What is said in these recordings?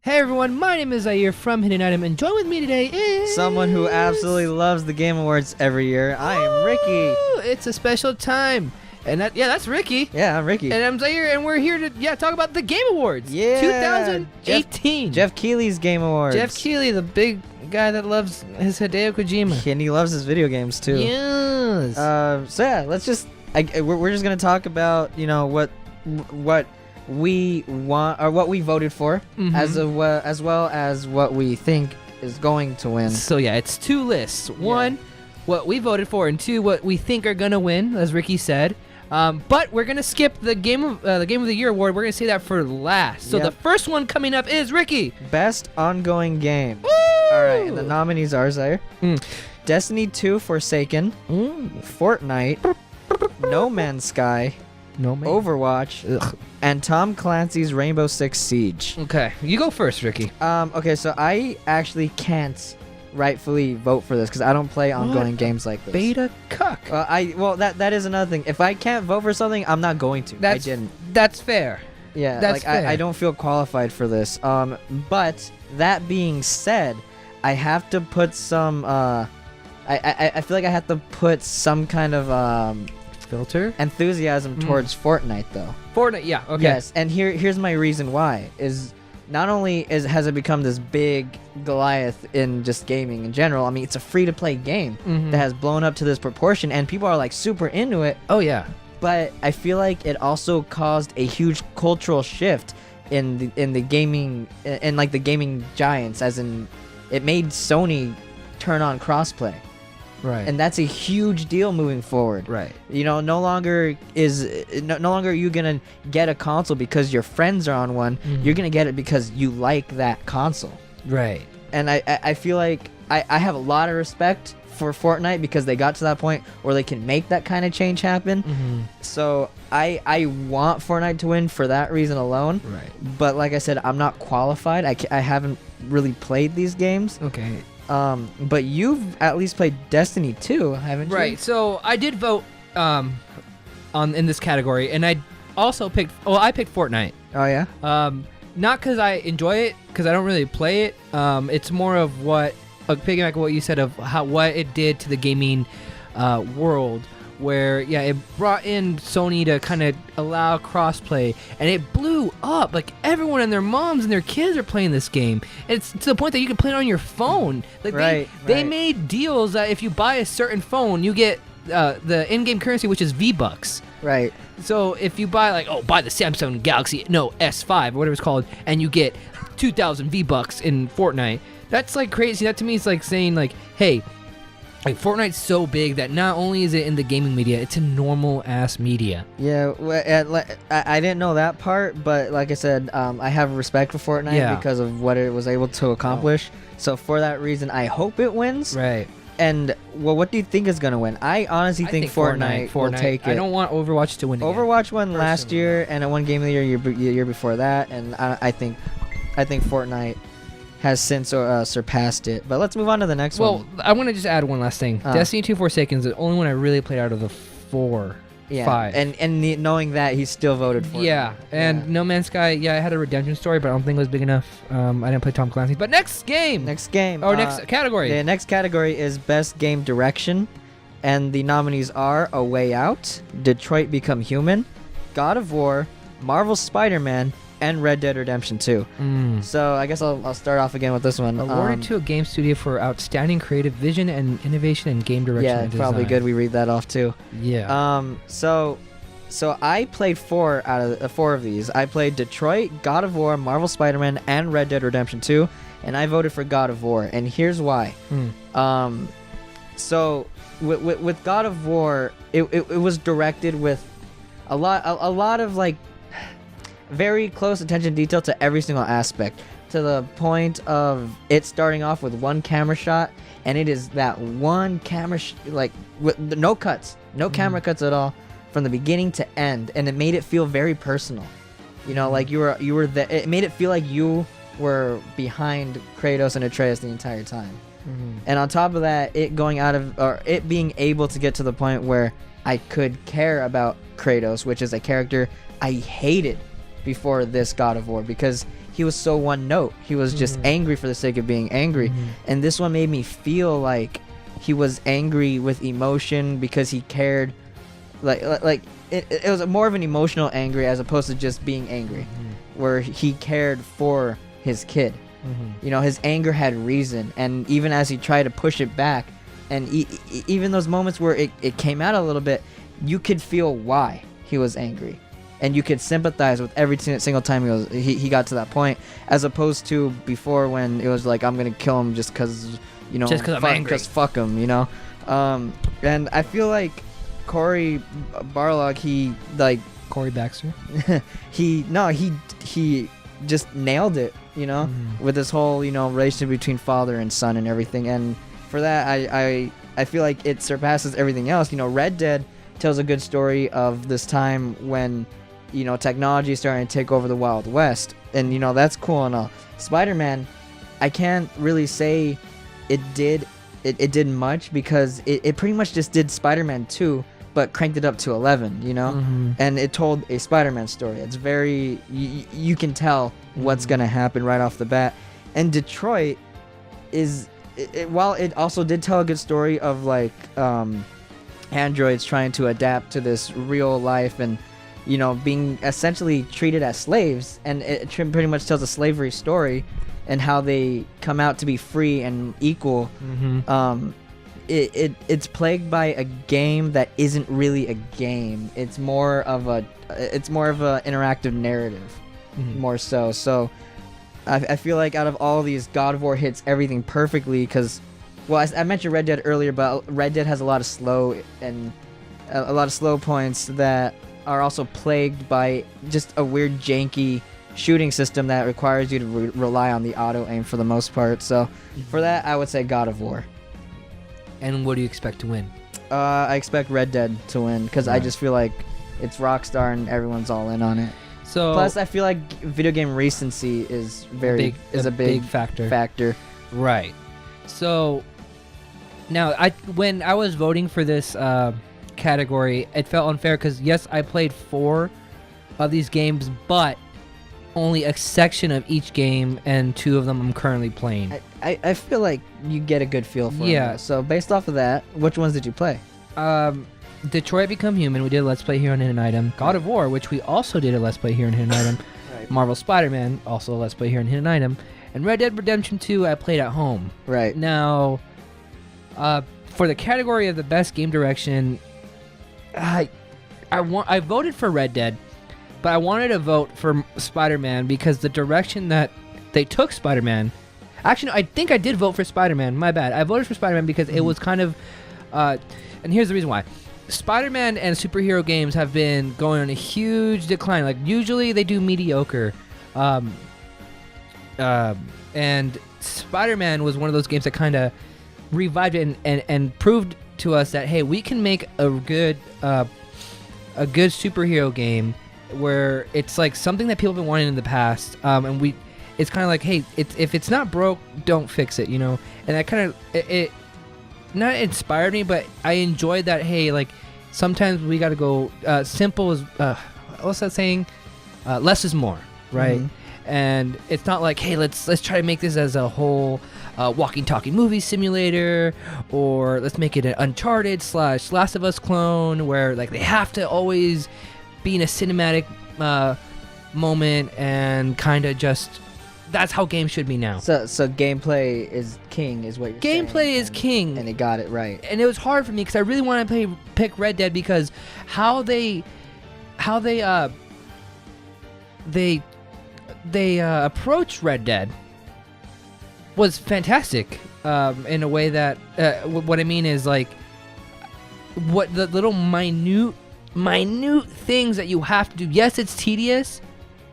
Hey everyone, my name is Zaire from Hidden Item, and join with me today is Someone who absolutely loves the Game Awards every year. I am Ricky. Woo! It's a special time, and that's Ricky, Yeah, I'm Ricky. and I'm Zaire, and we're here to talk about the Game Awards, Yeah, 2018. Jeff Keighley's Game Awards. Jeff Keighley, the big guy that loves his Hideo Kojima. And he loves his video games too. Yes. So yeah, let's just we're just gonna talk about what we want or what we voted for Mhm. as well as what we think is going to win. So it's two lists. One, what we voted for, and two, what we think are gonna win, as Ricky said. But we're gonna skip the game of the year award. We're gonna say that for last. So Yep. the first one coming up is Ricky. Best ongoing game. Woo! All right, and the nominees are Zaire. Mm. Destiny 2 Forsaken, Fortnite, No Man's Sky, No man. Overwatch, Ugh. and Tom Clancy's Rainbow Six Siege. Okay, you go first, Ricky. Okay, so I actually can't rightfully vote for this because I don't play ongoing games like this. Beta cuck. That is another thing. If I can't vote for something, I'm not going to. That's I didn't. That's fair. Yeah, that's like fair. I don't feel qualified for this. But that being said, I have to put some. I feel like I have to put some kind of Filter. enthusiasm towards Fortnite though. Fortnite. Yeah. Okay. Yes, and here's my reason why is not only has it become this big Goliath in just gaming in general. I mean, it's a free to play game Mhm. that has blown up to this proportion, and people are like super into it. Oh yeah. But I feel like it also caused a huge cultural shift in the gaming in like the gaming giants, as in it made Sony turn on crossplay. Right. And that's a huge deal moving forward. right. You know, no longer are you gonna get a console because your friends are on one. Mhm. You're gonna get it because you like that console. Right. And I feel like I have a lot of respect for Fortnite because they got to that point where they can make that kind of change happen. Mm-hmm. So I want Fortnite to win for that reason alone. Right. But like I said, I'm not qualified. I haven't really played these games. Okay. But you've at least played Destiny 2, haven't you? Right. So I did vote in this category, and I also picked. Well, I picked Fortnite. Oh yeah. Not because I enjoy it, because I don't really play it. It's more of what, piggyback on what you said of what it did to the gaming world, where it brought in Sony to kind of allow crossplay, and it blew up. Like everyone and their moms and their kids are playing this game. It's to the point that you can play it on your phone. Like they Right. made deals that if you buy a certain phone, you get the in-game currency, which is V-Bucks. Right. So if you buy buy the Samsung Galaxy S5 or whatever it's called, and you get 2,000 V-Bucks in Fortnite, that's like crazy. That to me is like saying like, hey, like Fortnite's so big that not only is it in the gaming media, it's in normal ass media. Yeah. I didn't know that part, but like I said, I have respect for Fortnite Yeah. because of what it was able to accomplish. So for that reason, I hope it wins. Right. And what do you think is gonna win? I honestly think Fortnite will take it. I don't want Overwatch to win. Again. Overwatch won last personally. year, and it won Game of the year before that, and I think Fortnite has since surpassed it. But let's move on to the next Well, one. I want to just add one last thing. Destiny 2 Forsaken is the only one I really played out of the 4, Yeah, 5. knowing that, he still voted for it. Yeah, and No Man's Sky, it had a redemption story, but I don't think it was big enough. I didn't play Tom Clancy. But next game! Next game. Next category. The next category is Best Game Direction, and the nominees are A Way Out, Detroit Become Human, God of War, Marvel's Spider-Man, and Red Dead Redemption 2. So I guess I'll start off again with this one. Awarded to a game studio for outstanding creative vision and innovation in game direction Yeah, and probably design. good we read that off too. Yeah. So I played 4 out of 4 of these. I played Detroit, God of War, Marvel Spider-Man, and Red Dead Redemption 2, and I voted for God of War, and here's why. So with God of War, it was directed with a lot of like very close attention to detail to every single aspect, to the point of it starting off with one camera shot, and it is that one camera with no cuts, no camera cuts at all from the beginning to end, and it made it feel very personal. You know, like you were it made it feel like you were behind Kratos and Atreus the entire time. And on top of that, it being able to get to the point where I could care about Kratos, which is a character I hated before this God of War, because he was so one note. He was just angry for the sake of being angry. And this one made me feel like he was angry with emotion because he cared. Like it was more of an emotional angry as opposed to just being angry, where he cared for his kid. You know, his anger had reason, and even as he tried to push it back, and even those moments where it came out a little bit, you could feel why he was angry, and you could sympathize with every single time he got to that point, as opposed to before when it was like, I'm gonna kill him just because, you know, Just 'cause I'm angry. just fuck him, you know. And I feel like Cory Barlog, he like Corey Baxter. he just nailed it, you know, with this whole, you know, relationship between father and son and everything. And for that, I feel like it surpasses everything else. You know, Red Dead tells a good story of this time when, you know, technology is starting to take over the Wild West, and you know, that's cool and all. Spider-Man, I can't really say it did much, because it pretty much just did Spider-Man 2 but cranked it up to 11, you know. And it told a Spider-Man story. It's very you can tell what's gonna happen right off the bat. And Detroit is while it also did tell a good story of like androids trying to adapt to this real life and, you know, being essentially treated as slaves, and it pretty much tells a slavery story and how they come out to be free and equal. It's plagued by a game that isn't really a game. It's more of a interactive narrative, more so. So I feel like out of all these, God of War hits everything perfectly, because, well, I mentioned Red Dead earlier, but Red Dead has a lot of slow points that are also plagued by just a weird janky shooting system that requires you to rely on the auto aim for the most part. So for that, I would say God of War. And what do you expect to win? I expect Red Dead to win, because I just feel like it's Rockstar and everyone's all in on it. So plus, I feel like video game recency is a big factor. Right. So now, when I was voting for this category, it felt unfair because yes, I played 4 of these games, but only a section of each game, and 2 of them I'm currently playing. I feel like you get a good feel for it. Yeah. So based off of that, which ones did you play? Detroit Become Human, we did a Let's Play here on Hidden Item. God of War, which we also did a Let's Play here on Hidden Item. Right. Marvel Spider-Man, also a Let's Play here on Hidden Item. And Red Dead Redemption 2, I played at home. Right. Now, for the category of the best game direction, I voted for Red Dead, but I wanted to vote for Spider-Man because the direction that they took Spider-Man. Actually, no, I think I did vote for Spider-Man. My bad. I voted for Spider-Man because it was kind of, and here's the reason why. Spider-Man and superhero games have been going on a huge decline. Like, usually they do mediocre. And Spider-Man was one of those games that kind of revived it and proved to us that, hey, we can make a good superhero game where it's like something that people have been wanting in the past. And it's kind of like, hey, if it's not broke, don't fix it, you know? And that kind of, it not inspired me, but I enjoyed that, hey, like, sometimes we got to go simple as, what's that saying? Less is more, right? And it's not like, hey, let's try to make this as a whole walking, talking movie simulator, or let's make it an Uncharted / Last of Us clone, where like they have to always be in a cinematic moment and kind of just. That's how games should be now. So gameplay is king, is what you're saying. Gameplay is king, and it got it right. And it was hard for me because I really wanted to pick Red Dead because how they approached Red Dead was fantastic. In a way that what I mean is like what the little minute things that you have to do. Yes, it's tedious.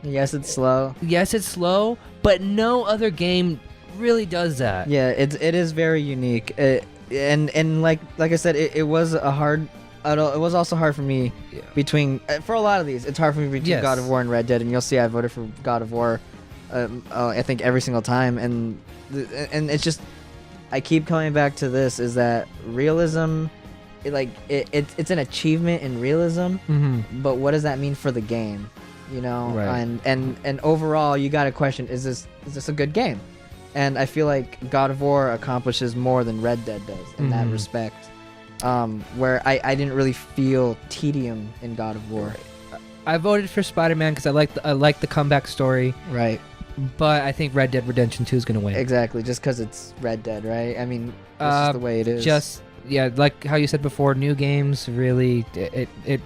Yes, it's slow. But no other game really does that. Yeah, it is very unique. And like I said, it was a hard. It was also hard for me between for a lot of these. It's hard for me between God of War and Red Dead, and you'll see I voted for God of War. I think every single time, and it's just I keep coming back to this is that realism. It's an achievement in realism, but what does that mean for the game? you know. Right. And overall, you got to question: is this a good game? And I feel like God of War accomplishes more than Red Dead does in that respect. Where I didn't really feel tedium in God of War. I voted for Spider-Man because I like the comeback story. Right. But I think Red Dead Redemption 2 is going to win. Exactly, just because it's Red Dead, right? I mean, this is the way it is. Yeah, like how you said before, new games really it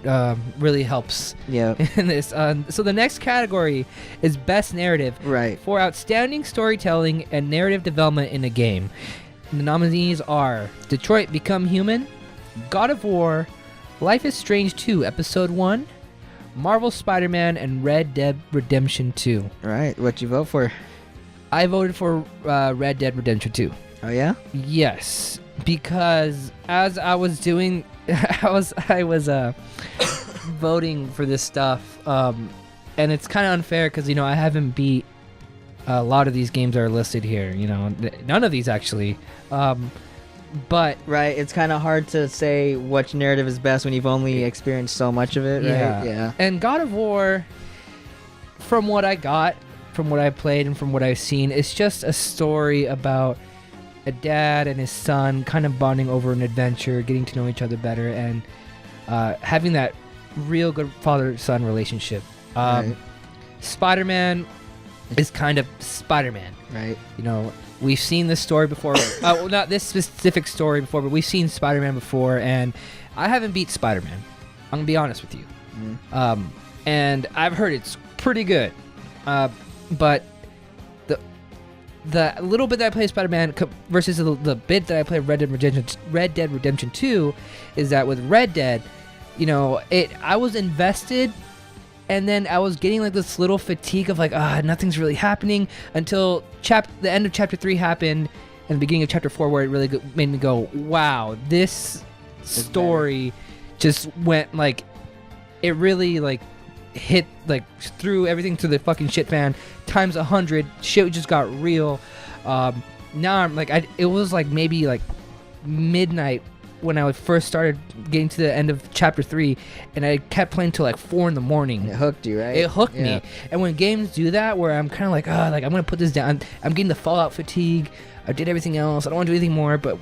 really helps. Yeah. In this, so the next category is best narrative. Right. For outstanding storytelling and narrative development in a game. The nominees are Detroit Become Human, God of War, Life is Strange 2 Episode 1, Marvel Spider-Man, and Red Dead Redemption 2. Right. What you vote for? I voted for Red Dead Redemption 2. Oh yeah. Yes, because as I was doing, I was voting for this stuff, and it's kind of unfair because I haven't beat a lot of these games that are listed here. None of these actually. But right, it's kind of hard to say which narrative is best when you've only experienced so much of it, right? Yeah. And God of War, from what I got, from what I played, and from what I've seen, it's just a story about a dad and his son kind of bonding over an adventure, getting to know each other better, and having that real good father-son relationship. Right. Spider-Man is kind of Spider-Man. Right. We've seen this story before. Well, not this specific story before, but we've seen Spider-Man before, and I haven't beat Spider-Man. I'm gonna be honest with you. And I've heard it's pretty good. But the little bit that I play Spider-Man versus the bit that I play Red Dead Redemption 2 is that with Red Dead, I was invested. And then I was getting like this little fatigue of like, nothing's really happening until the end of chapter 3 happened and the beginning of chapter 4 where it really made me go, wow, this story just went like, it really like hit, like threw everything to the fucking shit fan times 100. Shit just got real. Now I'm like, it was like maybe like midnight when I first started getting to the end of chapter 3, and I kept playing till like 4 in the morning. It hooked you, right? It hooked me. And when games do that, where I'm kind of like, like I'm gonna put this down. I'm getting the Fallout fatigue. I did everything else. I don't want to do anything more. But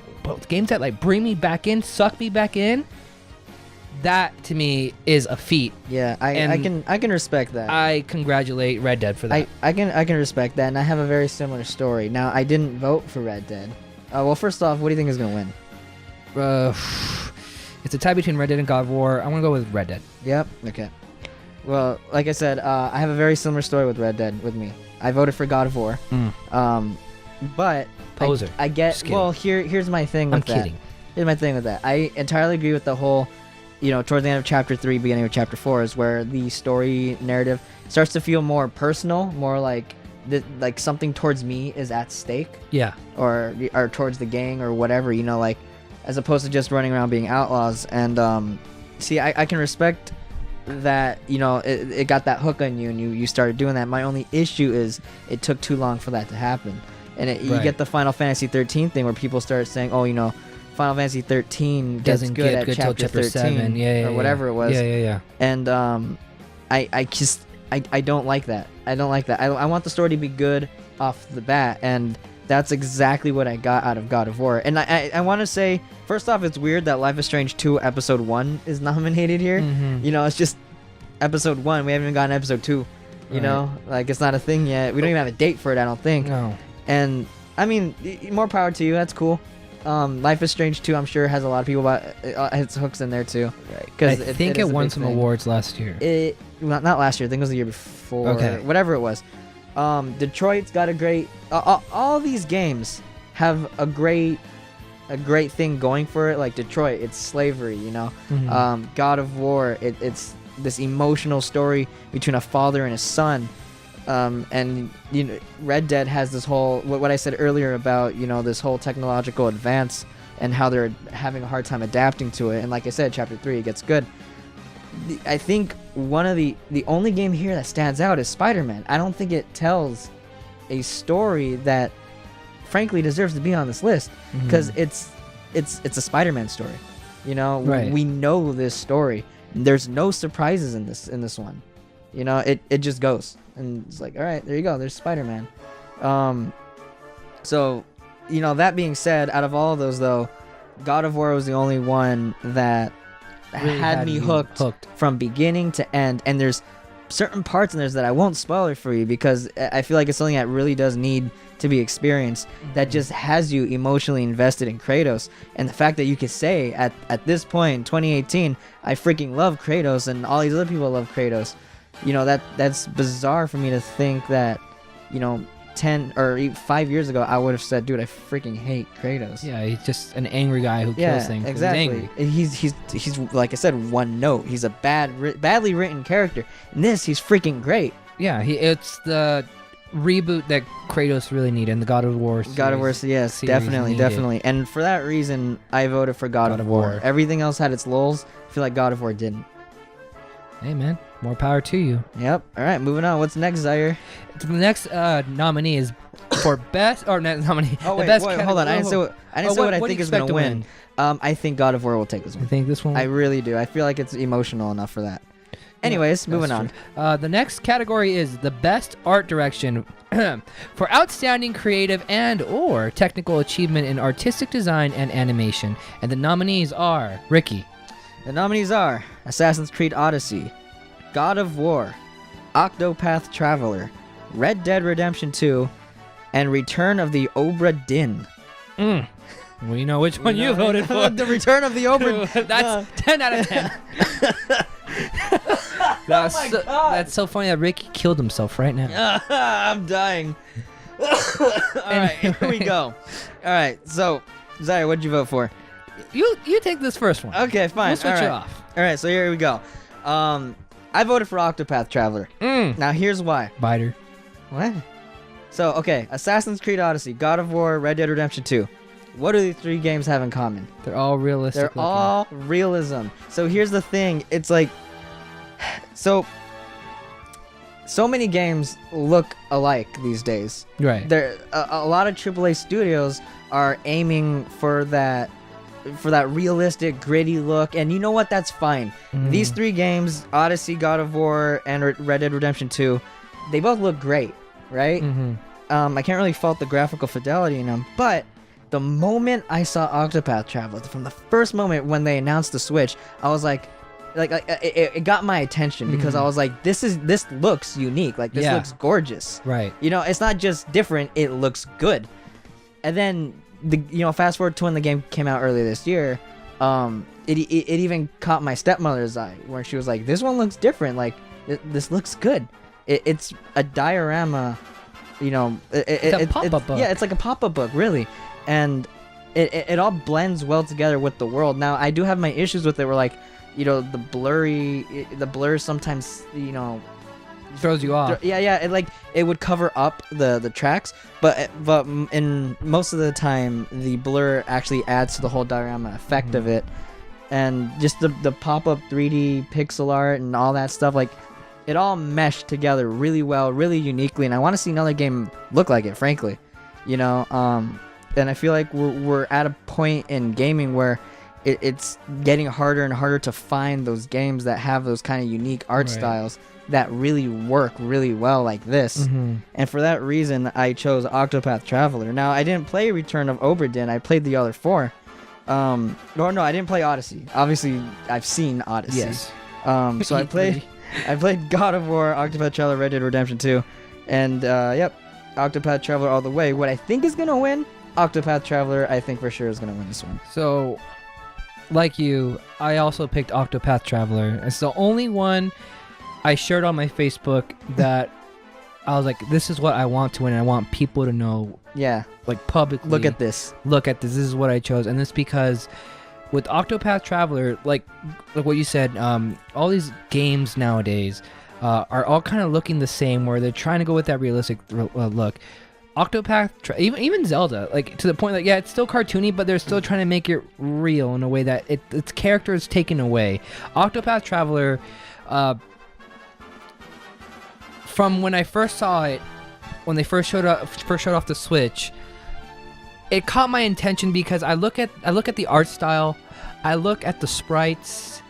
games that like bring me back in, suck me back in, that to me is a feat. Yeah, I can respect that. I congratulate Red Dead for that. I can respect that, and I have a very similar story. Now, I didn't vote for Red Dead. Well, first off, what do you think is gonna win? It's a tie between Red Dead and God of War. I'm gonna go with Red Dead. Yep. Okay. Well, like I said, I have a very similar story with Red Dead with me. I voted for God of War. But Poser. I get. Well, here's my thing with I'm that. kidding. Here's my thing with that. I entirely agree with the whole, towards the end of chapter 3, beginning of chapter 4 is where the story narrative starts to feel more personal, more like something towards me is at stake. Yeah. Or towards the gang or whatever, like. As opposed to just running around being outlaws. And see, I can respect that, it got that hook on you and you started doing that. My only issue is it took too long for that to happen. And you get the Final Fantasy 13 thing where people start saying, Final Fantasy 13 doesn't good get at good till chapter 13 7. or whatever it was. Yeah. And I don't like that. I don't like that. I want the story to be good off the bat, and that's exactly what I got out of God of War. And I want to say, first off, it's weird that Life is Strange 2 Episode 1 is nominated here. It's just Episode 1. We haven't even gotten Episode 2. Like, it's not a thing yet. We don't even have a date for it, I don't think. No. And, I mean, more power to you. That's cool. Life is Strange 2, I'm sure, has a lot of people, but its hooks in there, too. Right. I think it won some awards last year. Not last year. I think it was the year before. Okay. Whatever it was. Detroit's got a great. All these games have a great thing going for it. Like Detroit, it's slavery. God of War, it's this emotional story between a father and a son. And Red Dead has this whole what I said earlier about this whole technological advance and how they're having a hard time adapting to it. And like I said, chapter 3 it gets good. I think one of the only game here that stands out is Spider-Man. I don't think it tells a story that frankly deserves to be on this list because it's a Spider-Man story. Right. We know this story. There's no surprises in this one. You know, it just goes, and it's like, all right, there you go. There's Spider-Man. So, you know, that being said, out of all of those though, God of War was the only one that Really had me you hooked from beginning to end. And there's certain parts in there that I won't spoil for you because I feel like it's something that really does need to be experienced, that just has you emotionally invested in Kratos. And the fact that you could say at this point in 2018, I freaking love Kratos, and all these other people love Kratos, you know, that's bizarre for me to think that, you know, 10 or 5 years ago I would have said, dude, I freaking hate Kratos. Yeah, he's just an angry guy who kills things. Exactly. He's like I said, one note. He's a badly written character. In this, he's freaking great. Yeah, it's the reboot that Kratos really needed in the God of War series. God of War, yes, definitely. And for that reason, I voted for God of War. Everything else had its lulls. I feel like God of War didn't. Hey, man, more power to you. Yep. All right, moving on. What's next, Zaire? The next nominee is for best or not nominee. Oh, wait, hold on. I didn't say what I think is going to win. I think God of War will take this one. I think this one? I really do. I feel like it's emotional enough for that. Anyways, moving on. The next category is the best art direction for outstanding creative and or technical achievement in artistic design and animation. And the nominees are Ricky. The nominees are Assassin's Creed Odyssey, God of War, Octopath Traveler, Red Dead Redemption 2, and Return of the Obra Dinn. We know which one you voted for. The Return of the Obra Dinn. That's 10 out of 10. That's so funny that Ricky killed himself right now. I'm dying. All right, here we go. All right, so, Zaire, what'd you vote for? You take this first one. Okay, fine. We'll switch it off. All right, so here we go. I voted for Octopath Traveler. Now, here's why. Biter. What? So, okay, Assassin's Creed Odyssey, God of War, Red Dead Redemption 2. What do these three games have in common? They're all realistic. They're all realism. So here's the thing. It's like, so many games look alike these days. Right. There, a lot of AAA studios are aiming for that realistic, gritty look, and you know what? That's fine. These three games, Odyssey, God of War, and Red Dead Redemption 2, they both look great, right? I can't really fault the graphical fidelity in them, but the moment I saw Octopath Traveler, from the first moment when they announced the Switch, I was like it got my attention because I was like, this looks unique. Like, this looks gorgeous. Right. You know, it's not just different, it looks good. And then fast forward to when the game came out earlier this year, it even caught my stepmother's eye where she was like, this one looks different. Like, this looks good. It's a diorama, you know. It's a pop-up book. Yeah, it's like a pop-up book, really. And it all blends well together with the world. Now, I do have my issues with it where, like, you know, the blur sometimes, you know, throws you off. It would cover up the tracks, but in most of the time the blur actually adds to the whole diorama effect of it. And just the pop-up 3D pixel art and all that stuff, like, it all meshed together really well, really uniquely, and I want to see another game look like it, frankly. You know, and I feel like we're at a point in gaming where it's getting harder and harder to find those games that have those kind of unique art styles that really work really well like this. And for that reason, I chose Octopath Traveler. Now, I didn't play Return of Obra Dinn. I played the other four. No, I didn't play Odyssey. Obviously, I've seen Odyssey. Yes. So I played God of War, Octopath Traveler, Red Dead Redemption 2, and Octopath Traveler all the way. What I think is gonna win, Octopath Traveler, I think for sure is gonna win this one. So, like you, I also picked Octopath Traveler. It's the only one I shared on my Facebook that I was like, this is what I want to win, and I want people to know. Yeah. Like, publicly. Look at this. This is what I chose. And this because with Octopath Traveler, like what you said, all these games nowadays are all kind of looking the same, where they're trying to go with that realistic look. Even Zelda, like, to the point that, yeah, it's still cartoony, but they're still trying to make it real in a way that its character is taken away. Octopath Traveler, from when I first saw it, when they first showed off the Switch, it caught my attention because I look at the art style, I look at the sprites,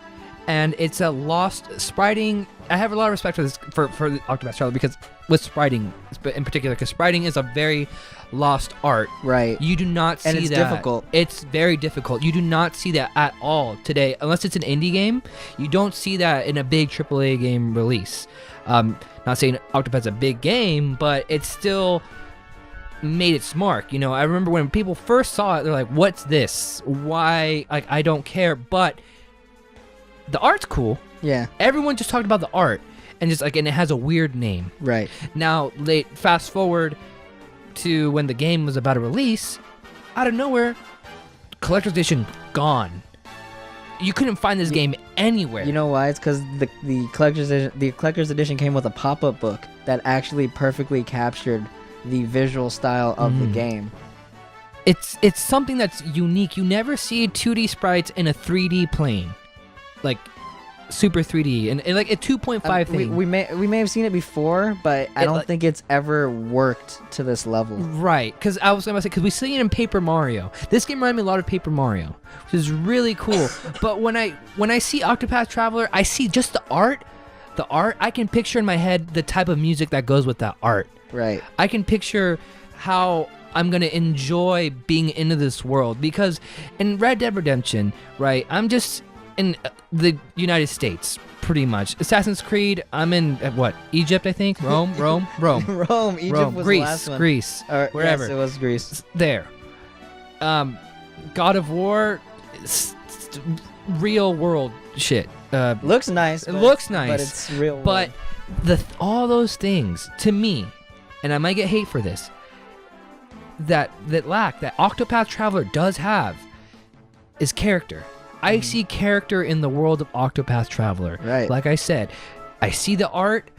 and it's a lost spriting. I have a lot of respect for this for the Octopath Traveler because with spriting in particular, because spriting is a very lost art. Right. You do not see And it's that. difficult. It's very difficult. You do not see that at all today, unless it's an indie game. You don't see that in a big AAA game release. Not saying Octopath's a big game, but it's still made its mark. You know, I remember when people first saw it, they're like, "What's this? Why? Like, I don't care." But the art's cool. Yeah. Everyone just talked about the art, and and it has a weird name. Right. Now, fast forward to when the game was about to release, out of nowhere, collector's edition gone. You couldn't find this game anywhere. You know why? It's because the collector's edition came with a pop-up book that actually perfectly captured the visual style of the game. It's something that's unique. You never see 2D sprites in a 3D plane, like super 3D and like a 2.5 thing. We may have seen it before, but I don't think it's ever worked to this level. Right, because I was gonna say, because we see it in Paper Mario. This game reminded me a lot of Paper Mario, which is really cool. But when I see Octopath Traveler, I see just the art. The art, I can picture in my head the type of music that goes with that art. Right. I can picture how I'm gonna enjoy being into this world, because in Red Dead Redemption, right, I'm just in the United States, pretty much. Assassin's Creed, I'm in what? Egypt, I think. Rome. Rome. Egypt Rome. was Greece. the last one. Greece. Wherever. Yes, it was Greece. There. God of War, real world shit. Looks nice. It looks nice, but it's real. But all those things to me, and I might get hate for this, that Octopath Traveler does have is character. I see character in the world of Octopath Traveler. Right. Like I said, I see the art,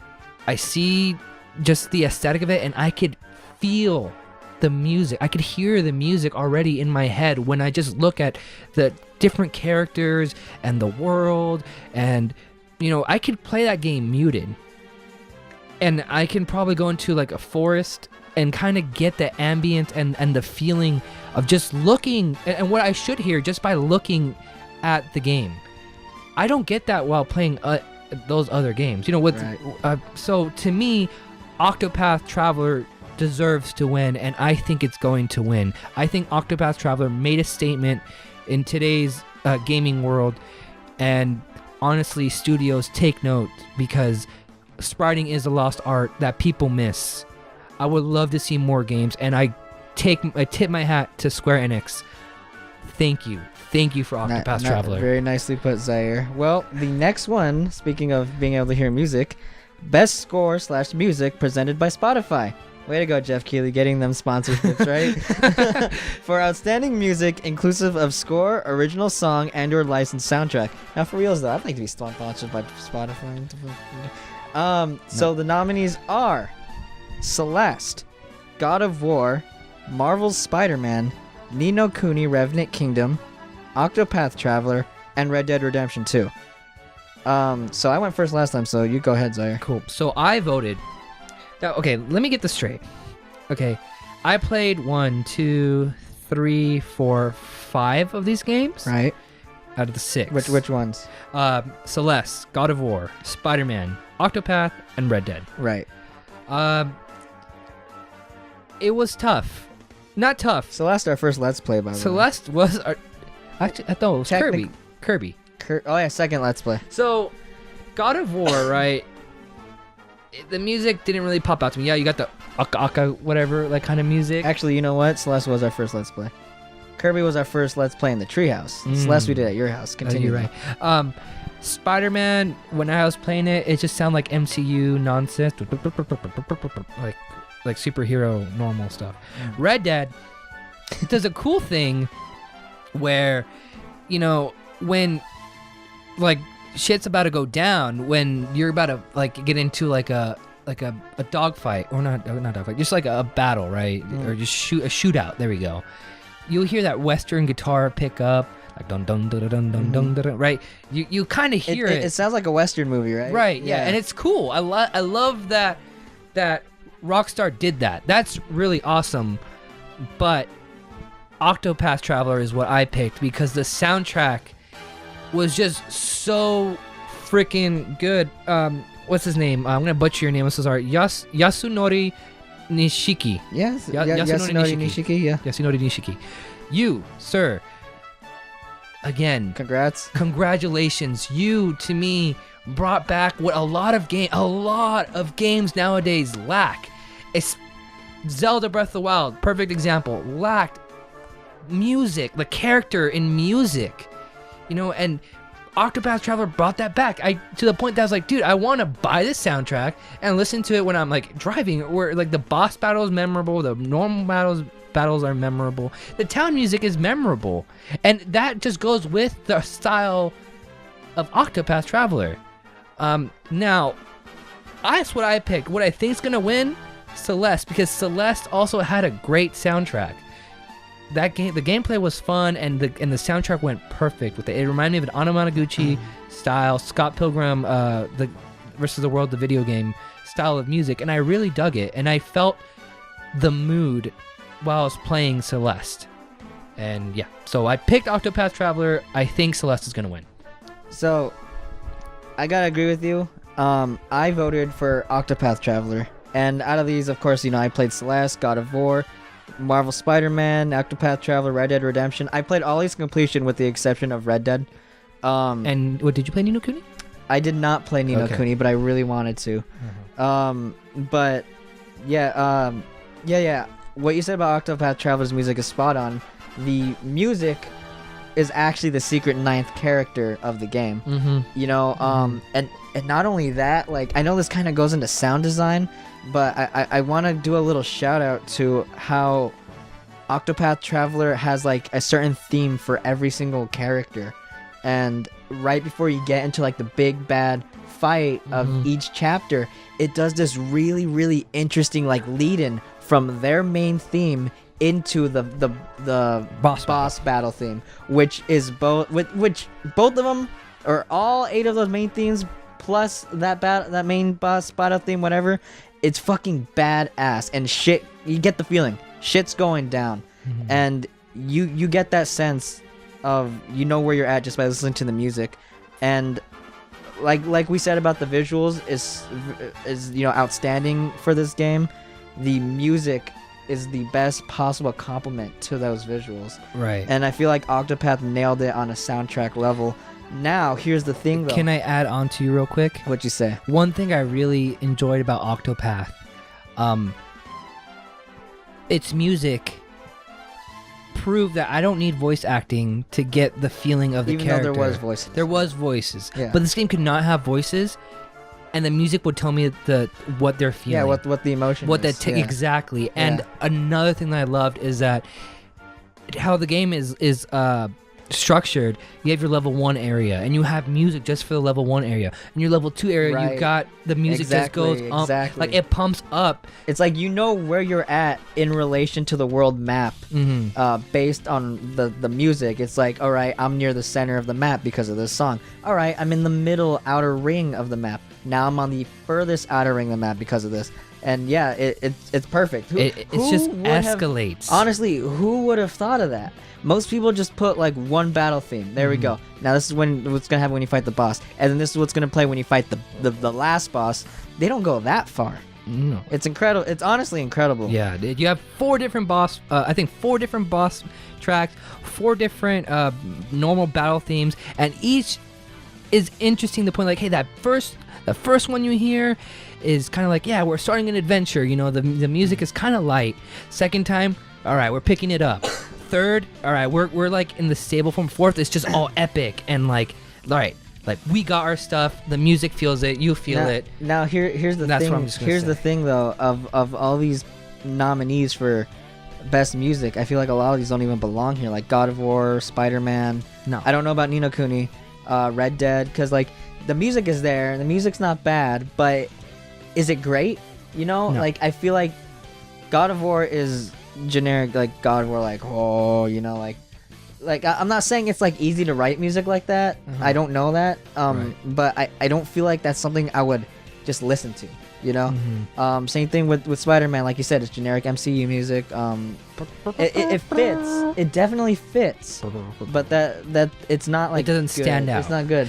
I see just the aesthetic of it, and I could feel the music. I could hear the music already in my head when I just look at the different characters and the world, and I could play that game muted. And I can probably go into like a forest and kind of get the ambient and the feeling of just looking, and what I should hear just by looking at the game. I don't get that while playing those other games. Right. So to me, Octopath Traveler deserves to win, and I think it's going to win. I think Octopath Traveler made a statement in today's gaming world, and honestly, studios take note, because spriting is a lost art that people miss. I would love to see more games, and I tip my hat to Square Enix. Thank you for Octopath Traveler. Very nicely put, Zaire. Well, the next one, speaking of being able to hear music, best score / music presented by Spotify. Way to go, Jeff Keighley, getting them sponsorships, right? For outstanding music, inclusive of score, original song, and/or licensed soundtrack. Now, for reals though, I'd like to be sponsored by Spotify. So the nominees are Celeste, God of War, Marvel's Spider-Man, Ni no Kuni: Revenant Kingdom, Octopath Traveler, and Red Dead Redemption 2. So I went first last time, so you go ahead, Zaire. Cool. So I voted. Now, okay, let me get this straight. Okay, I played 1, 2, 3, 4, 5 of these games. Right. Out of the 6. Which ones? Celeste, God of War, Spider-Man, Octopath, and Red Dead. Right. It was tough. Not tough. Celeste, our first Let's Play, by the way. Celeste was actually, I thought it was Kirby. Oh yeah, second Let's Play. So, God of War, right? The music didn't really pop out to me. Yeah, you got the aka whatever, like kind of music. Actually, you know what? Celeste was our first Let's Play. Kirby was our first Let's Play in the treehouse. Celeste we did at your house. Continue. You're right. Spider-Man, when I was playing it, it just sounded like MCU nonsense, like superhero normal stuff. Red Dead does a cool thing where, when like shit's about to go down, when you're about to like get into like a dogfight, or not dogfight, just like a battle, right? Or just a shootout. There we go. You'll hear that Western guitar pick up, like dun dun dun dun dun dun dun, right? You kind of hear it. It sounds like a Western movie, right? Right. Yeah, and it's cool. I love that Rockstar did that. That's really awesome. But Octopath Traveler is what I picked because the soundtrack was just so freaking good. What's his name? I'm gonna butcher your name. I'm so sorry. Yasunori Nishiki. Yes. Yasunori Nishiki. Yeah. Yasunori Nishiki. You, sir. Again, Congrats. congratulations. You, to me, brought back what a lot of games nowadays lack. It's Zelda Breath of the Wild, perfect example, lacked music, the character in music, and Octopath Traveler brought that back. To the point that I was like, dude, I want to buy this soundtrack and listen to it when I'm like driving, where like the boss battle is memorable, the normal battles are memorable, the town music is memorable, and that just goes with the style of Octopath Traveler. Now, that's what I picked. What I think's gonna win, Celeste, because Celeste also had a great soundtrack. That game, the gameplay was fun, and the soundtrack went perfect with it. It reminded me of an Anamanaguchi style, Scott Pilgrim, the versus the World, the video game style of music, and I really dug it, and I felt the mood while I was playing Celeste. And yeah, so I picked Octopath Traveler. I think Celeste is gonna win. So, I gotta agree with you. I voted for Octopath Traveler, and out of these, of course, I played Celeste, God of War, Marvel Spider-Man, Octopath Traveler, Red Dead Redemption. I played all these completion with the exception of Red Dead. And what did you play, Ni no Kuni? I did not play Ni no Kuni, but I really wanted to. But yeah, what you said about Octopath Traveler's music is spot on. The music is actually the secret ninth character of the game. And not only that, like, I know this kind of goes into sound design, but I want to do a little shout out to how Octopath Traveler has like a certain theme for every single character, and right before you get into like the big bad fight of each chapter, it does this really, really interesting like lead-in from their main theme into the boss battle theme, which is both of them, or all 8 of those main themes plus that main boss battle theme, whatever. It's fucking badass, and shit, you get the feeling shit's going down, and you get that sense of where you're at just by listening to the music. And like we said about the visuals is outstanding for this game. The music is the best possible complement to those visuals, right? And I feel like Octopath nailed it on a soundtrack level. Now, here's the thing, though. Can I add on to you real quick? What'd you say? One thing I really enjoyed about Octopath, its music proved that I don't need voice acting to get the feeling of the character. Even though there was voices. There was voices. Yeah. But this game could not have voices, and the music would tell me what they're feeling. Yeah, what the emotion is. Exactly. And another thing that I loved is that how the game is structured. You have your level 1 area, and you have music just for the level 1 area. And your level 2 area, you've got the music just goes up. Like, it pumps up. It's like where you're at in relation to the world map, based on the music. It's like, all right, I'm near the center of the map because of this song. All right, I'm in the middle outer ring of the map. Now I'm on the furthest outer ring of the map because of this. And yeah, it's perfect. It just escalates. Honestly, who would have thought of that? Most people just put like one battle theme. There we go. Now this is what's gonna happen when you fight the boss, and then this is what's gonna play when you fight the last boss. They don't go that far. No. It's incredible. It's honestly incredible. Yeah, you have 4 different boss. I think 4 different boss tracks, 4 different normal battle themes, and each is interesting to the point like, hey, the first one you hear is kind of like, yeah, we're starting an adventure. The music is kind of light. Second time, all right, we're picking it up. Third, all right, we're like in the stable form. Fourth, it's just all epic and like, all right, like we got our stuff. The music feels it. You feel it. Now here's the That's thing. What I'm just gonna here's say. the thing though, of all these nominees for best music, I feel like a lot of these don't even belong here. Like God of War, Spider-Man. No, I don't know about Ni no Kuni, Red Dead, because like the music is there. The music's not bad, but is it great? No. Like I feel like God of War is generic, like God of War, like like I'm not saying it's like easy to write music like that. I don't know that, Right. but I don't feel like that's something I would just listen to. You know, same thing with Spider-Man. Like you said, it's generic MCU music. It fits. It definitely fits. But that it's not like It doesn't good. stand out. It's not good.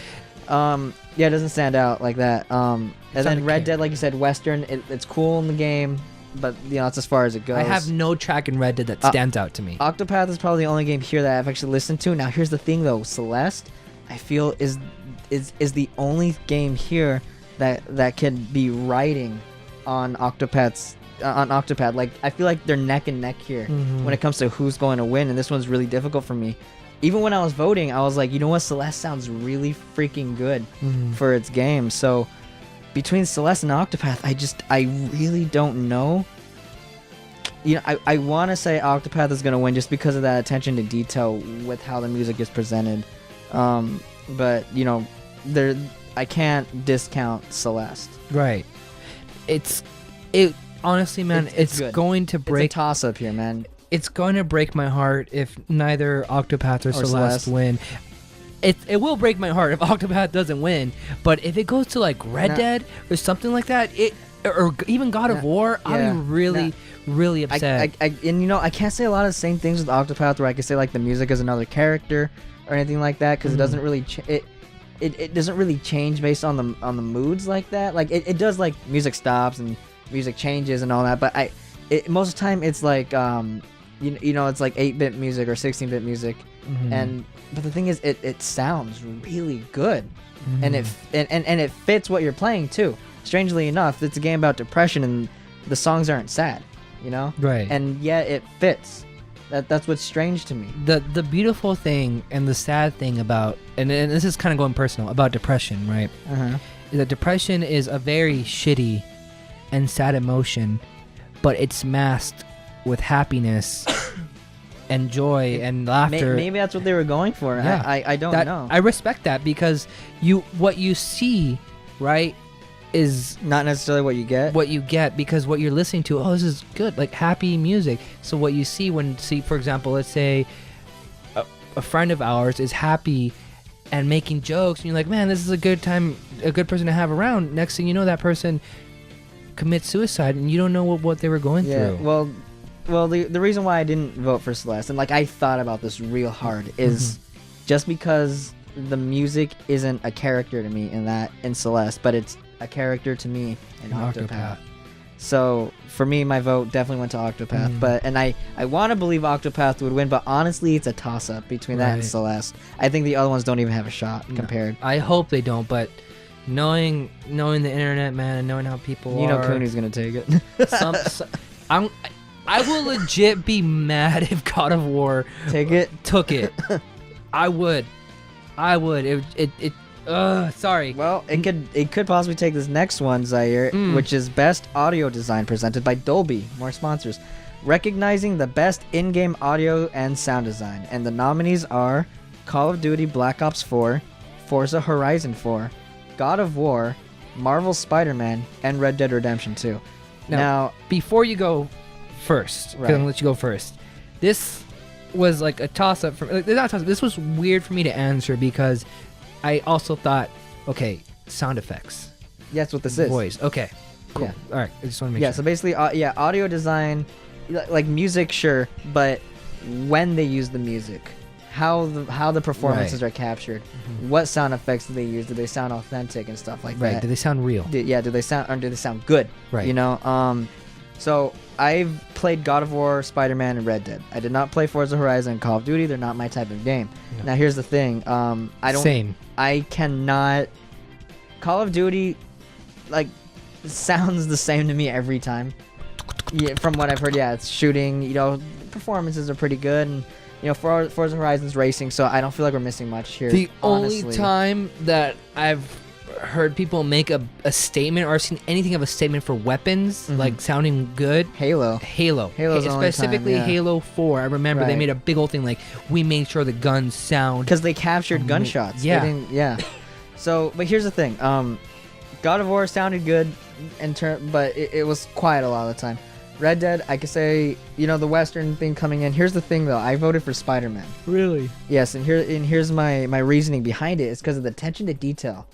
Yeah, it doesn't stand out like that. And then Red Dead, like you said, Western. It's cool in the game, but that's as far as it goes. I have no track in Red Dead that stands out to me. Octopath is probably the only game here that I've actually listened to. Now here's the thing though, Celeste, I feel is the only game here that can be writing on Octopath. Like I feel like they're neck and neck here when it comes to who's going to win, and this one's really difficult for me. Even when I was voting, I was like, you know what, Celeste sounds really freaking good for its game. So between Celeste and Octopath, I really don't know. I want to say Octopath is going to win just because of that attention to detail with how the music is presented. But I can't discount Celeste. Right. Honestly, man, it's good. going to break. It's a toss up here, man. It's going to break my heart if neither Octopath or Celeste win. It will break my heart if Octopath doesn't win. But if it goes to like Red Dead or something like that, or even God of War, I'll be really upset. I can't say a lot of the same things with Octopath where I can say like the music is another character or anything like that because it doesn't really it doesn't really change based on the moods like that. Like it does, like music stops and music changes and all that, but most of the time it's like it's like 8-bit music or 16-bit music, but the thing is it sounds really good, and it fits what you're playing too. Strangely enough, it's a game about depression and the songs aren't sad, right, and yet it fits. That's what's strange to me. The beautiful thing and the sad thing about, and this is kind of going personal, about depression, right? Is that depression is a very shitty and sad emotion, but it's masked with happiness and joy and laughter. Maybe that's what they were going for. Yeah. I don't know. I respect that because what you see, right, is not necessarily what you get. What you get, because what you're listening to, this is good, like happy music. So what you see for example, let's say a friend of ours is happy and making jokes, and you're like, man, this is a good time, a good person to have around. Next thing you know, that person commit suicide and you don't know what they were going through. Well, the reason why I didn't vote for Celeste, and like I thought about this real hard, is just because the music isn't a character to me in Celeste, but it's a character to me in Octopath. So for me, my vote definitely went to Octopath. But I want to believe Octopath would win, but honestly, it's a toss up between that and Celeste. I think the other ones don't even have a shot compared. I hope they don't, but knowing the internet, man, and knowing how people are, Cooney's gonna take it. I will legit be mad if God of War took it. I would. Sorry. Well, it could possibly take this next one, Zaire, which is Best Audio Design presented by Dolby. More sponsors. Recognizing the best in-game audio and sound design. And the nominees are Call of Duty Black Ops 4, Forza Horizon 4, God of War, Marvel's Spider-Man, and Red Dead Redemption 2. Now before you go first, because I'm gonna let you go first. This was like a toss-up not a toss-up. This was weird for me to answer because I also thought, okay, sound effects. Yeah, that's what this is. Voice. Okay. Cool. Yeah. All right. I just want to make sure. So basically, audio design, like music, sure, but when they use the music, how the performances are captured, what sound effects do they use? Do they sound authentic and stuff like that? Right. Do they sound real? Do they sound good? Right. So I've played God of War, Spider-Man, and Red Dead. I did not play Forza Horizon and Call of Duty. They're not my type of game. No. Now here's the thing. I cannot. Call of Duty, like, sounds the same to me every time. Yeah, from what I've heard, it's shooting. Performances are pretty good, and Forza Horizon's racing. So I don't feel like we're missing much here. The honestly. only time that I've heard people make a statement or seen anything of a statement for weapons like sounding good, Halo's specifically Halo 4. I remember they made a big old thing like, we made sure the guns sound, because they captured gunshots. So but here's the thing, God of War sounded good but it was quiet a lot of the time. Red Dead, I could say, the Western thing coming in. Here's the thing though, I voted for Spider-Man. Really? Yes, and here's my reasoning behind it. It's because of the attention to detail.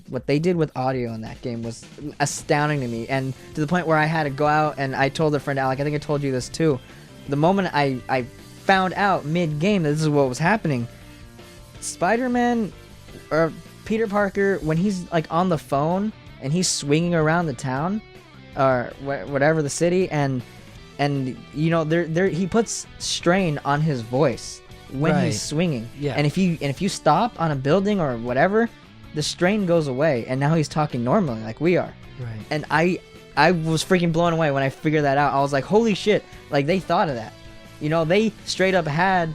what they did with audio in that game was astounding to me, and to the point where I had to go out and I told a friend, Alec, I think I told you this too. The moment I found out mid-game that this is what was happening, Spider-Man or Peter Parker, when he's like on the phone and he's swinging around the town or whatever the city, and you know there he puts strain on his voice when Right. he's swinging. Yeah. And if you stop on a building or whatever, the strain goes away, and now he's talking normally like we are. Right. And I was freaking blown away when I figured that out. I was like, holy shit! Like they thought of that. You know, they straight up had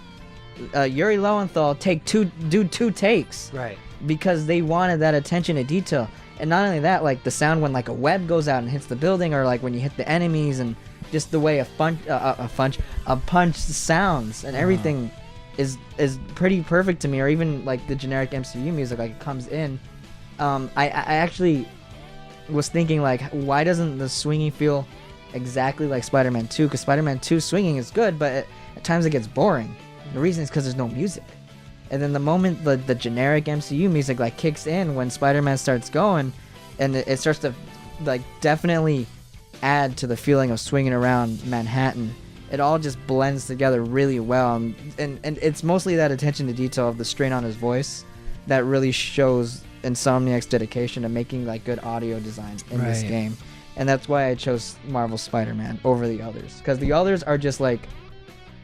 Yuri Lowenthal do two takes Right. because they wanted that attention to detail. And not only that, like the sound when like a web goes out and hits the building, or like when you hit the enemies, and just the way a punch sounds and everything is pretty perfect to me. Or even like the generic MCU music, like it comes in. I actually was thinking, like, why doesn't the swinging feel exactly like Spider-Man 2? Because Spider-Man 2 swinging is good, but at times it gets boring. The reason is because there's no music. And then the moment the generic MCU music like kicks in when Spider-Man starts going, and it starts to like definitely add to the feeling of swinging around Manhattan, it all just blends together really well. And it's mostly that attention to detail of the strain on his voice that really shows Insomniac's dedication to making like good audio design in this Right. game. And that's why I chose Marvel Spider-Man over the others, because the others are just like,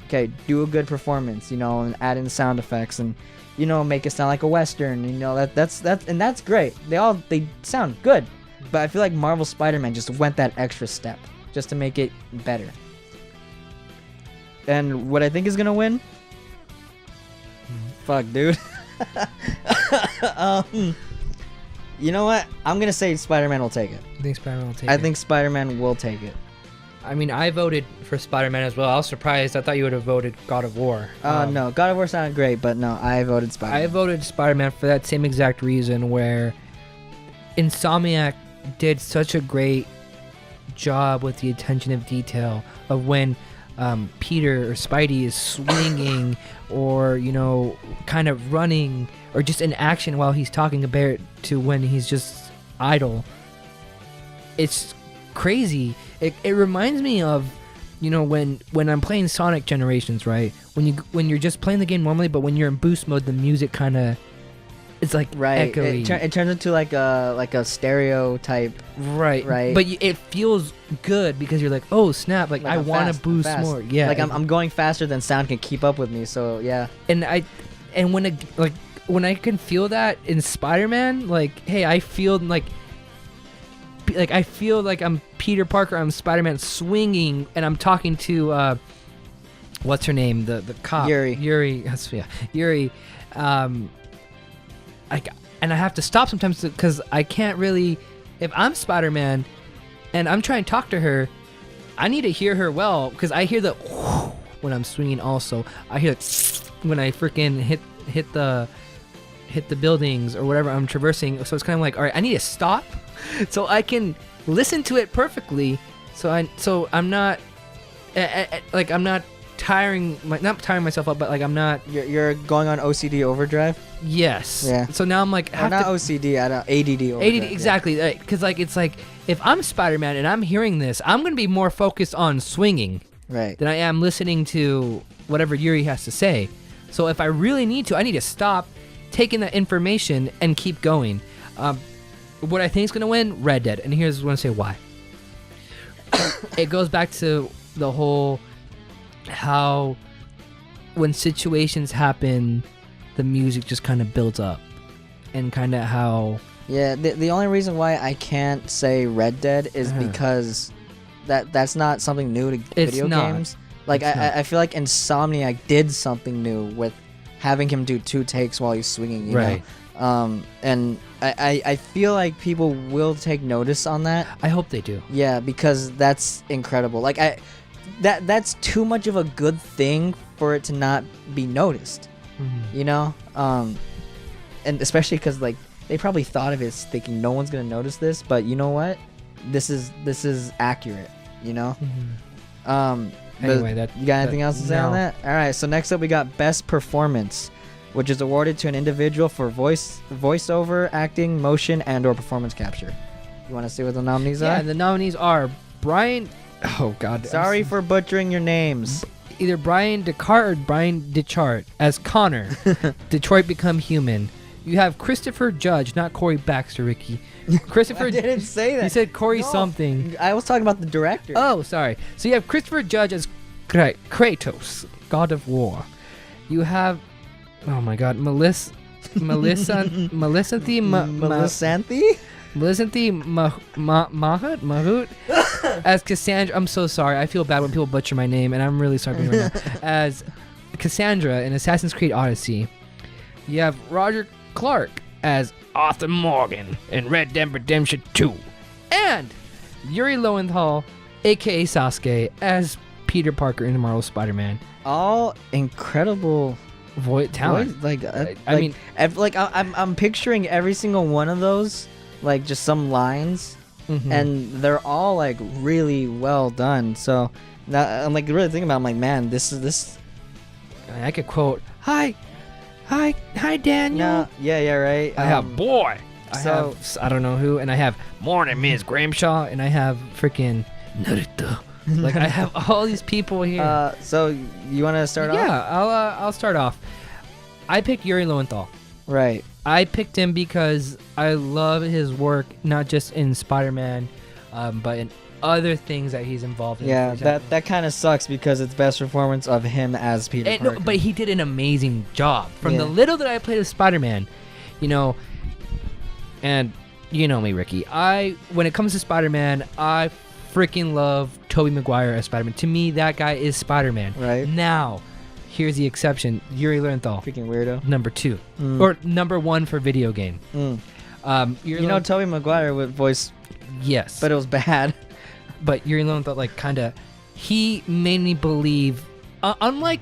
okay, do a good performance, you know, and add in sound effects, and you know, make it sound like a western, you know, that's great. They sound good, but I feel like Marvel Spider-Man just went that extra step just to make it better. And what I think is gonna win? Fuck, dude. You know what? I'm gonna say Spider-Man will take it. I think Spider-Man will take I it. think Spider-Man will take it. I mean, I voted for Spider-Man as well. I was surprised. I thought you would have voted God of War. No, God of War sounded great, but no, I voted Spider-Man. I voted Spider-Man for that same exact reason, where Insomniac did such a great job with the attention of detail of when Peter or Spidey is swinging or, you know, kind of running or just in action while he's talking, compared to when he's just idle. It's crazy. It reminds me of, you know, when I'm playing Sonic Generations, right? When you're just playing the game normally, but when you're in boost mode, the music kind of, it's like right. echoey. It turns into like a stereo type. Right. Right. But it feels good because you're like, oh snap! Like I I'm want fast, to boost I'm fast. more. Yeah. Like I'm going faster than sound can keep up with me. So yeah. and when I can feel that in Spider-Man, like, hey, I feel like I feel like I'm Peter Parker, I'm Spider-Man swinging, and I'm talking to what's her name, the cop, Yuri. That's, yeah, Yuri. And I have to stop sometimes because I can't really. If I'm Spider-Man and I'm trying to talk to her, I need to hear her well, because I hear the when I'm swinging. Also, I hear when I freaking hit the buildings or whatever I'm traversing. So it's kind of like, all right, I need to stop so I can listen to it perfectly. So I'm not like I'm not not tiring myself up, but like I'm not. You're going on OCD overdrive. Yes. Yeah. So now I'm like, Not OCD. I don't ADD overdrive. ADD, exactly. Because like it's like if I'm Spider-Man and I'm hearing this, I'm gonna be more focused on swinging Right. than I am listening to whatever Yuri has to say. So if I really need to, I need to stop taking that information and keep going. What I think is gonna win, Red Dead, and here's what I say why. It goes back to the whole how when situations happen, the music just kind of builds up, and kind of how. Yeah. The only reason why I can't say Red Dead is because that's not something new to video games. Like I feel like Insomniac did something new with having him do 2 takes while he's swinging. You Right. know? And I feel like people will take notice on that. I hope they do. Yeah, because that's incredible. Like that's too much of a good thing for it to not be noticed. You know? And especially because like they probably thought of it thinking no one's gonna notice this, but you know what? This is accurate. You know? Anyway, You got anything else to say on no. that? All right. So next up we got best performance. which is awarded to an individual for voiceover, acting, motion, and/or performance capture. You want to see what the nominees Yeah, are? the nominees are Brian. Oh God. Sorry for butchering your names. Either Brian Descartes or Brian Dechart as Connor. Detroit Become Human. You have Christopher Judge, not Corey Baxter, Ricky. Christopher. I didn't say that. You said Corey No. something. I was talking about the director. Oh, sorry. So you have Christopher Judge as Kratos, God of War. You have, oh my God, Melissanthi Mahut as Cassandra. I'm so sorry. I feel bad when people butcher my name, and I'm really sorry right now. As Cassandra in Assassin's Creed Odyssey. You have Roger Clark as Arthur Morgan in Red Dead Redemption 2. And Yuri Lowenthal, a.k.a. Sasuke, as Peter Parker in the Marvel Spider-Man. All incredible Talent. voice, I mean, I'm picturing every single one of those, like just some lines, mhm. and they're all like really well done. So now I'm like really thinking about it, I'm like, man, this I could quote, Hi Daniel. no, yeah, right. I have boy. I so- have I don't know who, and I have Morning Miss Gramshaw, and I have freaking Naruto. Like I have all these people here. So you want to start off? Yeah, I'll start off. I picked Yuri Lowenthal. Right. I picked him because I love his work, not just in Spider-Man, but in other things that he's involved in. Yeah, For example. that kind of sucks because it's best performance of him as Peter And, Parker. no, but he did an amazing job. From the Yeah. little that I played of Spider-Man, you know, and you know me, Ricky. When it comes to Spider-Man, I freaking love Tobey Maguire as Spider-Man. To me, that guy is Spider-Man. Right. Now, here's the exception: Yuri Lowenthal, Freaking weirdo. number 2, Mm. or number 1 for video game. Mm. Yuri You know, Tobey Maguire would voice, yes, but it was bad. but Yuri Lowenthal, like, kind of, he made me believe, unlike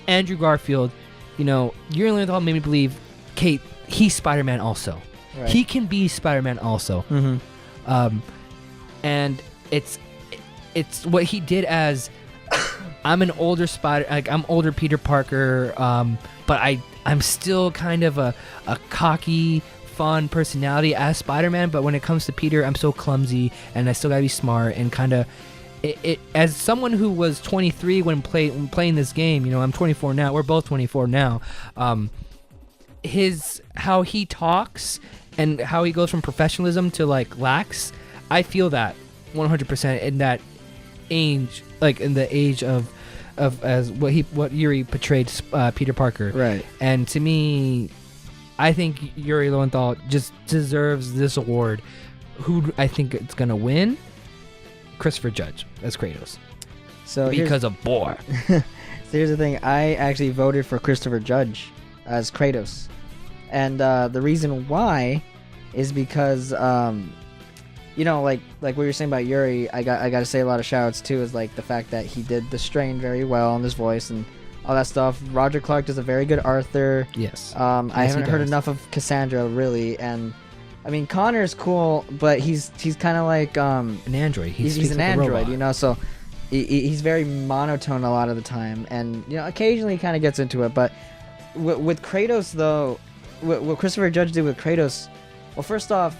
Andrew Garfield, you know, Yuri Lowenthal made me believe, Kate, he's Spider-Man also. Right. He can be Spider-Man also. Mm-hmm. And it's what he did as, I'm an older I'm older Peter Parker, but I'm still kind of a cocky, fun personality as Spider-Man, but when it comes to Peter, I'm so clumsy and I still gotta be smart and kind of it as someone who was 23 when playing this game, you know, I'm 24 now. We're both 24 now. How he talks and how he goes from professionalism to like lax, I feel that 100% in that age, like in the age of as what Yuri portrayed Peter Parker. Right. And to me, I think Yuri Lowenthal just deserves this award. Who I think it's gonna win? Christopher Judge as Kratos, So because of boy. So here's the thing. I actually voted for Christopher Judge as Kratos, and the reason why is because you know, like what you're saying about Yuri, I got to say a lot of shout outs too, is like the fact that he did the strain very well on his voice and all that stuff. Roger Clark does a very good Arthur. Yes. I Yes, he haven't heard does. enough of Cassandra really, and I mean Connor's cool, but he's kind of like An android. he's speaks an like a android, robot. you know, so he's very monotone a lot of the time, and you know occasionally he kind of gets into it, but with Kratos though, what Christopher Judge did with Kratos, well, first off,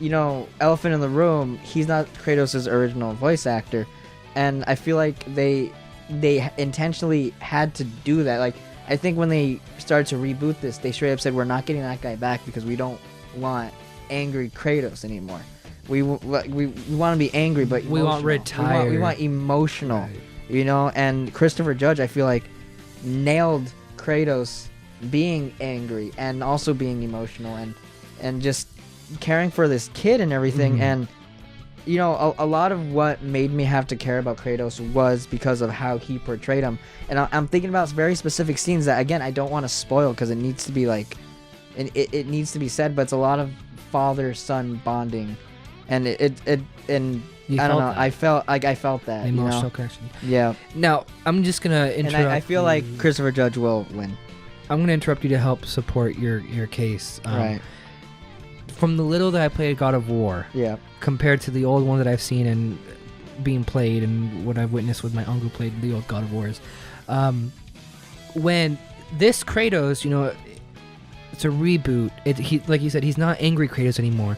you know, elephant in the room, he's not Kratos' original voice actor, and I feel like they intentionally had to do that. Like, I think when they started to reboot this, they straight up said, we're not getting that guy back because we don't want angry Kratos anymore. We want to be angry, but We want emotional. retired. We want emotional, Right. you know. And Christopher Judge, I feel like, nailed Kratos being angry and also being emotional and just caring for this kid and everything. Mhm. And you know, a lot of what made me have to care about Kratos was because of how he portrayed him. And I'm thinking about very specific scenes that, again, I don't want to spoil because it needs to be like, and it needs to be said, but it's a lot of father-son bonding, and and You I don't felt know. that. I felt that. You Emotional know? connection. Yeah. Now I'm just gonna And interrupt. I feel like you. Christopher Judge will win. I'm gonna interrupt you to help support your case. Right. From the little that I played God of War, Yeah. compared to the old one that I've seen and being played and what I've witnessed with my uncle played the old God of Wars, when this Kratos, it's a reboot. He, like you said, he's not angry Kratos anymore.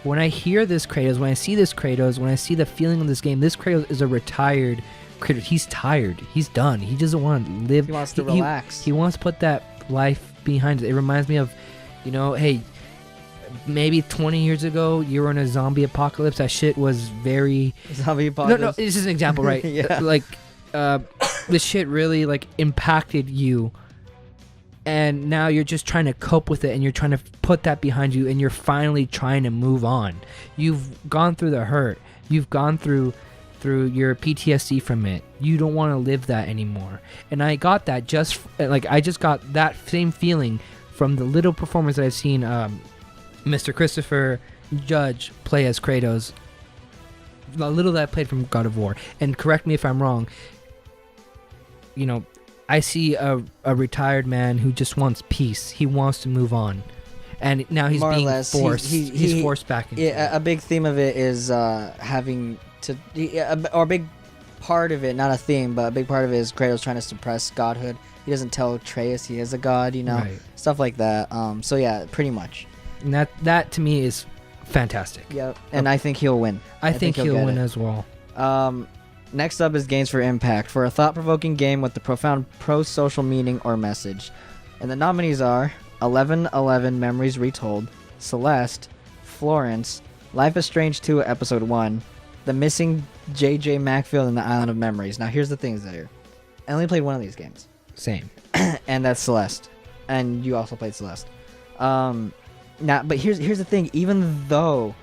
When I hear this Kratos, when I see this Kratos, when I see the feeling of this game, this Kratos is a retired Kratos. He's tired. He's done. He doesn't want to live. He wants to relax. He wants to put that life behind it. It reminds me of, hey, maybe 20 years ago, you were in a zombie apocalypse. That shit was very... Zombie apocalypse? No, this is an example, right? Yeah. This shit really, impacted you. And now you're just trying to cope with it, and you're trying to put that behind you, and you're finally trying to move on. You've gone through the hurt. You've gone through your PTSD from it. You don't want to live that anymore. And I got that I just got that same feeling from the little performance that I've seen Mr. Christopher Judge play as Kratos. The little that I played from God of War. And correct me if I'm wrong. I see a retired man who just wants peace. He wants to move on. And now he's being forced. He's forced back into it. A big theme of it is having to... or a big part of it, not a theme, but a big part of it is Kratos trying to suppress godhood. He doesn't tell Atreus he is a god, Right. Stuff like that. So yeah, pretty much. And that to me is fantastic. Yep. And I think he'll win. I think he'll win as well. Next up is Games for Impact, for a thought-provoking game with a profound pro-social meaning or message. And the nominees are 11/11 Memories Retold, Celeste, Florence, Life is Strange 2 Episode 1, The Missing J.J. Macfield and the Island of Memories. Now here's the things there. I only played one of these games. Same. And that's Celeste. And you also played Celeste. But here's the thing. Even though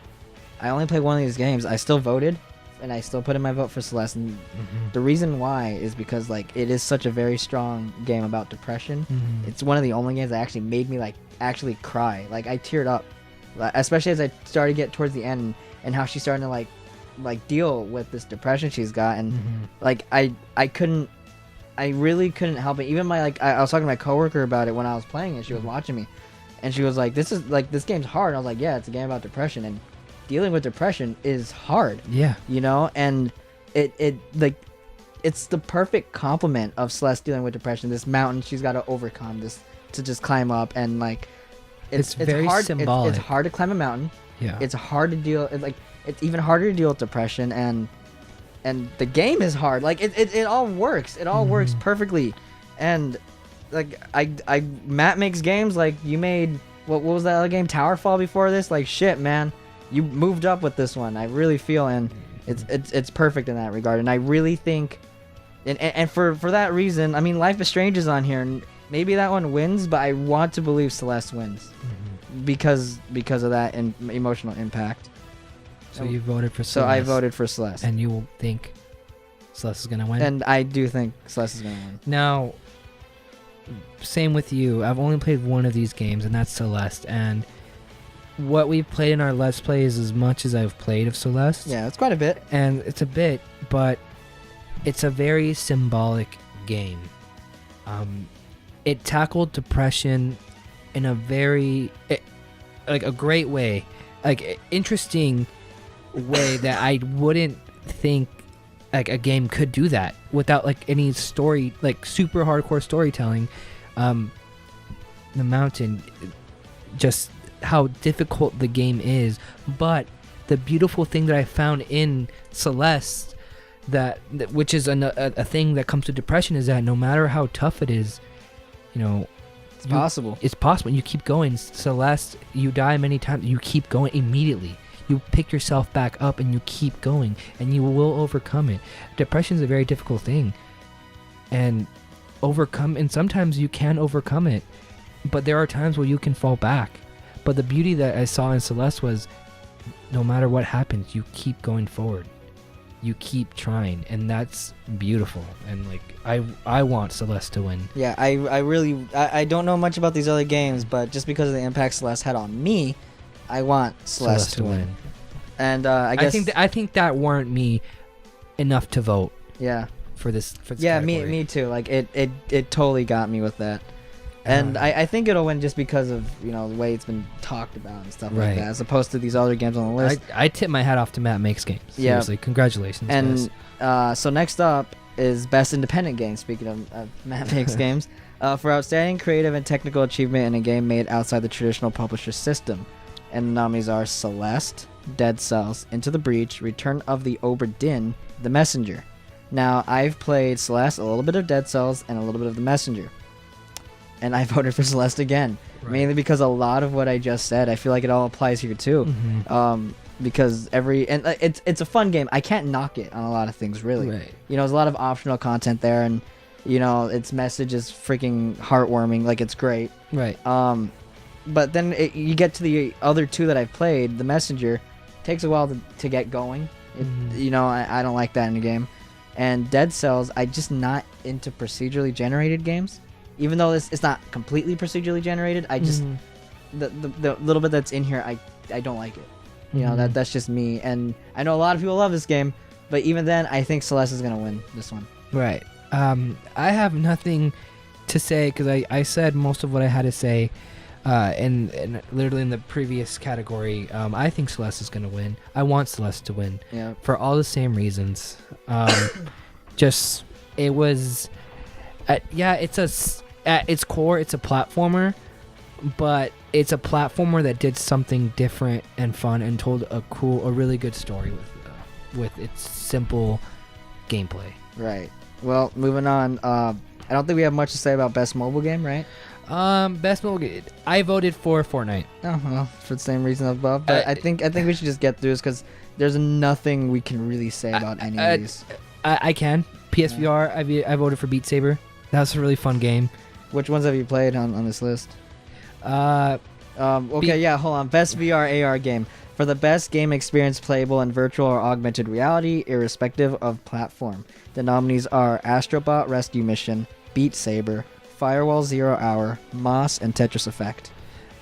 I only played one of these games, I still voted. And I still put in my vote for Celeste. And the reason why is because it is such a very strong game about depression. It's one of the only games that actually made me actually cry. I teared up, especially as I started to get towards the end and how she's starting to deal with this depression she's got. And I really couldn't help it. Even I was talking to my coworker about it when I was playing it. She was watching me, and she was like, "This game's hard." And I was like, "Yeah, it's a game about depression and." Dealing with depression is hard. Yeah. And it's the perfect complement of Celeste dealing with depression. This mountain she's got to overcome, this to just climb up, and it's very hard. symbolic. It's hard to climb a mountain. Yeah. It's hard to deal. It's even harder to deal with depression, and the game is hard. It all works. It all works perfectly, and Matt makes games you made. What was that other game? Towerfall before this? Shit, man. You moved up with this one. I really feel, and it's perfect in that regard. And I really think, and for that reason, I mean, Life is Strange is on here, and maybe that one wins, but I want to believe Celeste wins because of that emotional impact. So you voted for Celeste. So I voted for Celeste, and you think Celeste is gonna win? And I do think Celeste is gonna win. Now, same with you. I've only played one of these games, and that's Celeste, and what we've played in our Let's Play is as much as I've played of Celeste. Yeah, it's quite a bit. And it's a bit, but it's a very symbolic game. It tackled depression in a very, a great way. Interesting way that I wouldn't think, a game could do that without, any story, super hardcore storytelling. The mountain, just... how difficult the game is, but the beautiful thing that I found in Celeste, which is a thing that comes to depression, is that no matter how tough it is, it's possible. It's possible. You keep going. Celeste, you die many times. You keep going immediately. You pick yourself back up and you keep going, and you will overcome it. Depression is a very difficult thing, and sometimes you can overcome it, but there are times where you can fall back. But the beauty that I saw in Celeste was, no matter what happens, you keep going forward. You keep trying, and that's beautiful. And I want Celeste to win. Yeah, I really don't know much about these other games, but just because of the impact Celeste had on me, I want Celeste to win. And I guess I think that warrant me enough to vote. Yeah. For this yeah, category. me too. It totally got me with that. And I think it'll win just because of the way it's been talked about and stuff like that, as opposed to these other games on the list. I tip my hat off to Matt Makes Games. Seriously, congratulations. And so next up is Best Independent Game, speaking of Matt makes games, for outstanding creative and technical achievement in a game made outside the traditional publisher system. And the nominees are Celeste, Dead Cells, Into the Breach, Return of the Obra Dinn, The Messenger. Now, I've played Celeste, a little bit of Dead Cells, and a little bit of The Messenger. And I voted for Celeste again, mainly because a lot of what I just said, I feel like it all applies here too. Because it's a fun game. I can't knock it on a lot of things, really. Right. You know, there's a lot of optional content there, and you know, its message is freaking heartwarming. Like, it's great. Right. But then you get to the other two that I've played. The Messenger takes a while to get going. You know, I don't like that in a game. And Dead Cells, I'm just not into procedurally generated games. Even though it's not completely procedurally generated, I just the little bit that's in here, I don't like it. You know, that's just me. And I know a lot of people love this game, but even then, I think Celeste is gonna win this one. Right. I have nothing to say because I said most of what I had to say. And literally in the previous category, I think Celeste is going to win. I want Celeste to win for all the same reasons. Just, it was, at its core, it's a platformer, but it's a platformer that did something different and fun and told a really good story with its simple gameplay. Right. Well, moving on. I don't think we have much to say about best mobile game, right? Best mobile game. I voted for Fortnite. Oh well, for the same reason above. But I think we should just get through this because there's nothing we can really say about any of these. I can. PSVR. I voted for Beat Saber. That was a really fun game. Which ones have you played on this list? Okay, hold on. Best VR AR game. For the best game experience playable in virtual or augmented reality, irrespective of platform. The nominees are Astrobot Rescue Mission, Beat Saber, Firewall Zero Hour, Moss, and Tetris Effect.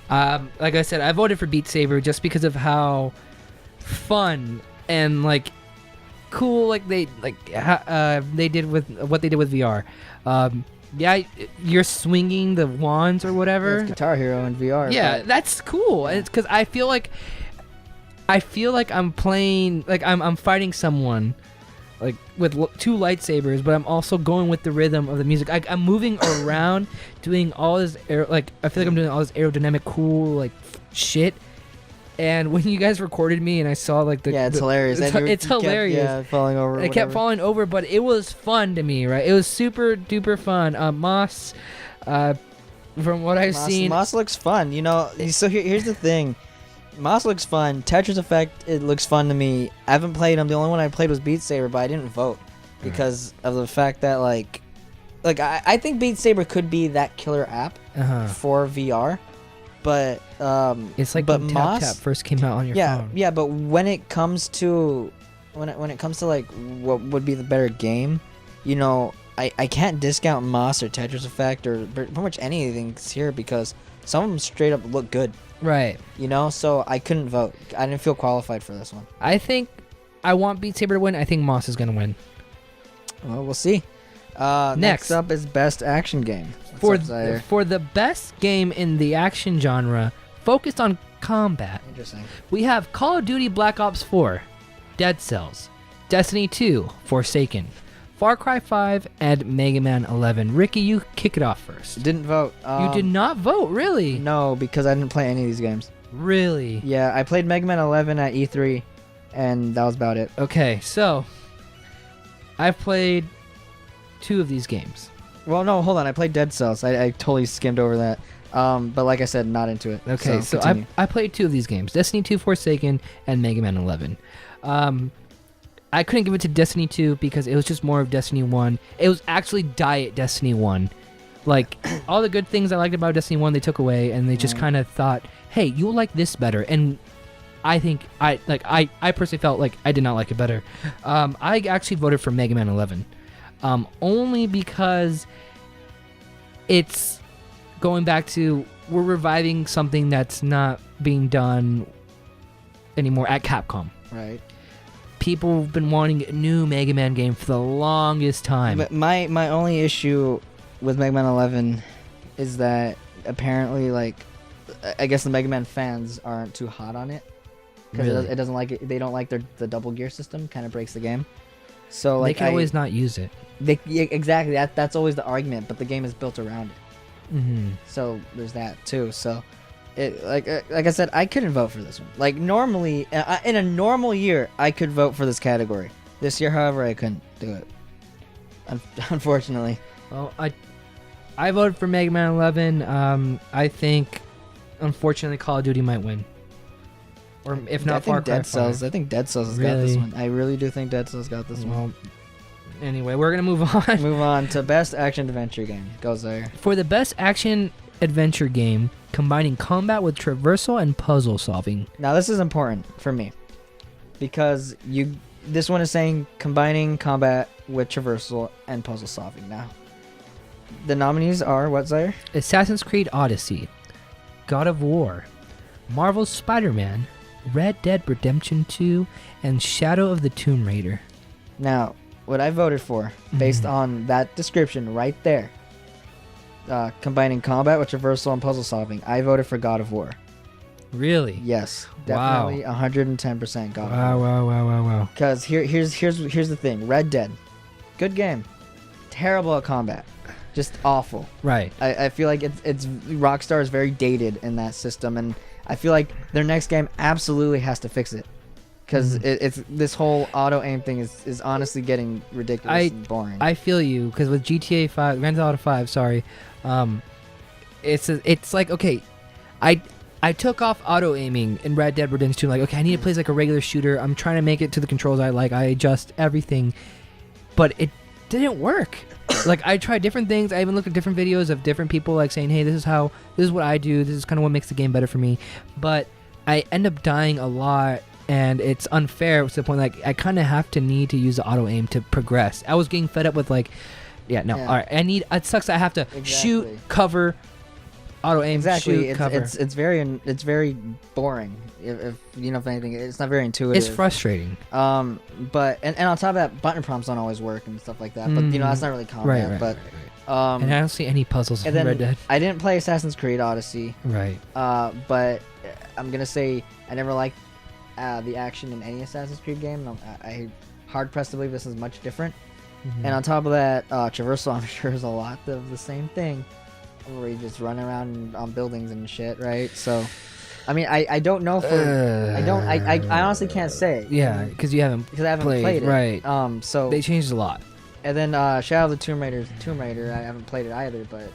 Like I said, I voted for Beat Saber just because of how fun and cool they did with what they did with VR. You're swinging the wands or whatever. That's Guitar Hero in VR. Yeah, that's cool. And it's because I feel like I'm playing, I'm fighting someone, with two lightsabers, but I'm also going with the rhythm of the music. I'm moving around, doing all this I feel like I'm doing all this aerodynamic cool shit. And when you guys recorded me and I saw it's hilarious. It's hilarious. Falling over. I kept falling over, but it was fun to me, right? It was super duper fun. Moss, from what I've seen, Moss looks fun. You know, so here's the thing. Moss looks fun. Tetris Effect, it looks fun to me. I haven't played them. The only one I played was Beat Saber, but I didn't vote because of the fact that I think Beat Saber could be that killer app for VR, but it's like but when Moss Tap first came out on your phone. Yeah, but when it comes to what would be the better game, you know, I can't discount Moss or Tetris Effect or pretty much anything here because some of them straight up look good. Right. You know, so I couldn't vote. I didn't feel qualified for this one. I think I want Beat Saber to win. I think Moss is going to win. Well, we'll see. Next up is Best Action Game. For the best game in the action genre focused on combat, interesting, we have Call of Duty Black Ops 4, Dead Cells, Destiny 2, Forsaken, Far Cry 5, and Mega Man 11. Ricky, you kick it off first. Didn't vote. You did not vote, really? No, because I didn't play any of these games. Really? Yeah, I played Mega Man 11 at E3, and that was about it. Okay, so I've played 2 of these games. Well, no, hold on. I played Dead Cells. I totally skimmed over that. But like I said, not into it. Okay, so I played 2 of these games, Destiny 2 Forsaken and Mega Man 11. I couldn't give it to Destiny 2 because it was just more of Destiny 1. It was actually Diet Destiny 1. All the good things I liked about Destiny 1 they took away, and they just kind of thought, hey, you'll like this better. And I think I personally felt like I did not like it better. I actually voted for Mega Man 11. Only because it's going back to, we're reviving something that's not being done anymore at Capcom. Right. People have been wanting a new Mega Man game for the longest time. But my only issue with Mega Man 11 is that apparently, I guess the Mega Man fans aren't too hot on it because Really? it doesn't like it. They don't like the double gear system. Kind of breaks the game. So They like can always not use it. exactly that's always the argument, but the game is built around it. Mm-hmm. So there's that too. So it like I said, I couldn't vote for this one. Like normally in a normal year, I could vote for this category. This year, however, I couldn't do it. Unfortunately. Well, I voted for Mega Man 11. I think, unfortunately, Call of Duty might win. Or if not, Far Cry 5. I think Dead Cells has got this Really? one. I really do think Dead Cells got this one. Well, anyway, we're gonna move on. Move on to best action adventure game. Goes there. For the best action adventure game, combining combat with traversal and puzzle solving. Now this is important for me because this one is saying combining combat with traversal and puzzle solving. Now the nominees are what's there? Assassin's Creed Odyssey, God of War, Marvel's Spider-Man, Red Dead Redemption 2, and Shadow of the Tomb Raider. Now, what I voted for, based on that description right there, combining combat with traversal and puzzle solving, I voted for God of War. Really? Yes, Wow. definitely 110% God of Wow, War. wow. Because here's the thing: Red Dead, good game, terrible at combat, just awful. Right. I feel like it's Rockstar is very dated in that system, and I feel like their next game absolutely has to fix it. Because it's this whole auto aim thing is honestly getting ridiculous and boring. I feel you, because with GTA 5, Grand Theft Auto 5, sorry, it's like, okay, I took off auto aiming in Red Dead Redemption 2. Like, okay, I need to play like a regular shooter. I'm trying to make it to the controls I like. I adjust everything, but it didn't work. Like, I tried different things. I even looked at different videos of different people like saying, hey, this is what I do. This is kind of what makes the game better for me. But I end up dying a lot. And it's unfair to the point, like, I kind of have to need to use the auto aim to progress. I was getting fed up with, like, all right, it sucks that I have to shoot, cover, auto aim, shoot, cover. It's very boring. If you know, if anything, it's not very intuitive. It's frustrating. But and on top of that, button prompts don't always work and stuff like that. But you know, that's not really combat. Right. And I don't see any puzzles in then Red Dead. I didn't play Assassin's Creed Odyssey. Right. But I'm gonna say I never liked the action in any Assassin's Creed game. I hard pressed to believe this is much different. And on top of that, traversal, I'm sure, is a lot of the same thing, where you just run around on buildings and shit, right? So, I mean, I don't know for I honestly can't say. Yeah, because I haven't played it. Right. So they changed a lot. And then Shadow of the Tomb Raider, I haven't played it either, but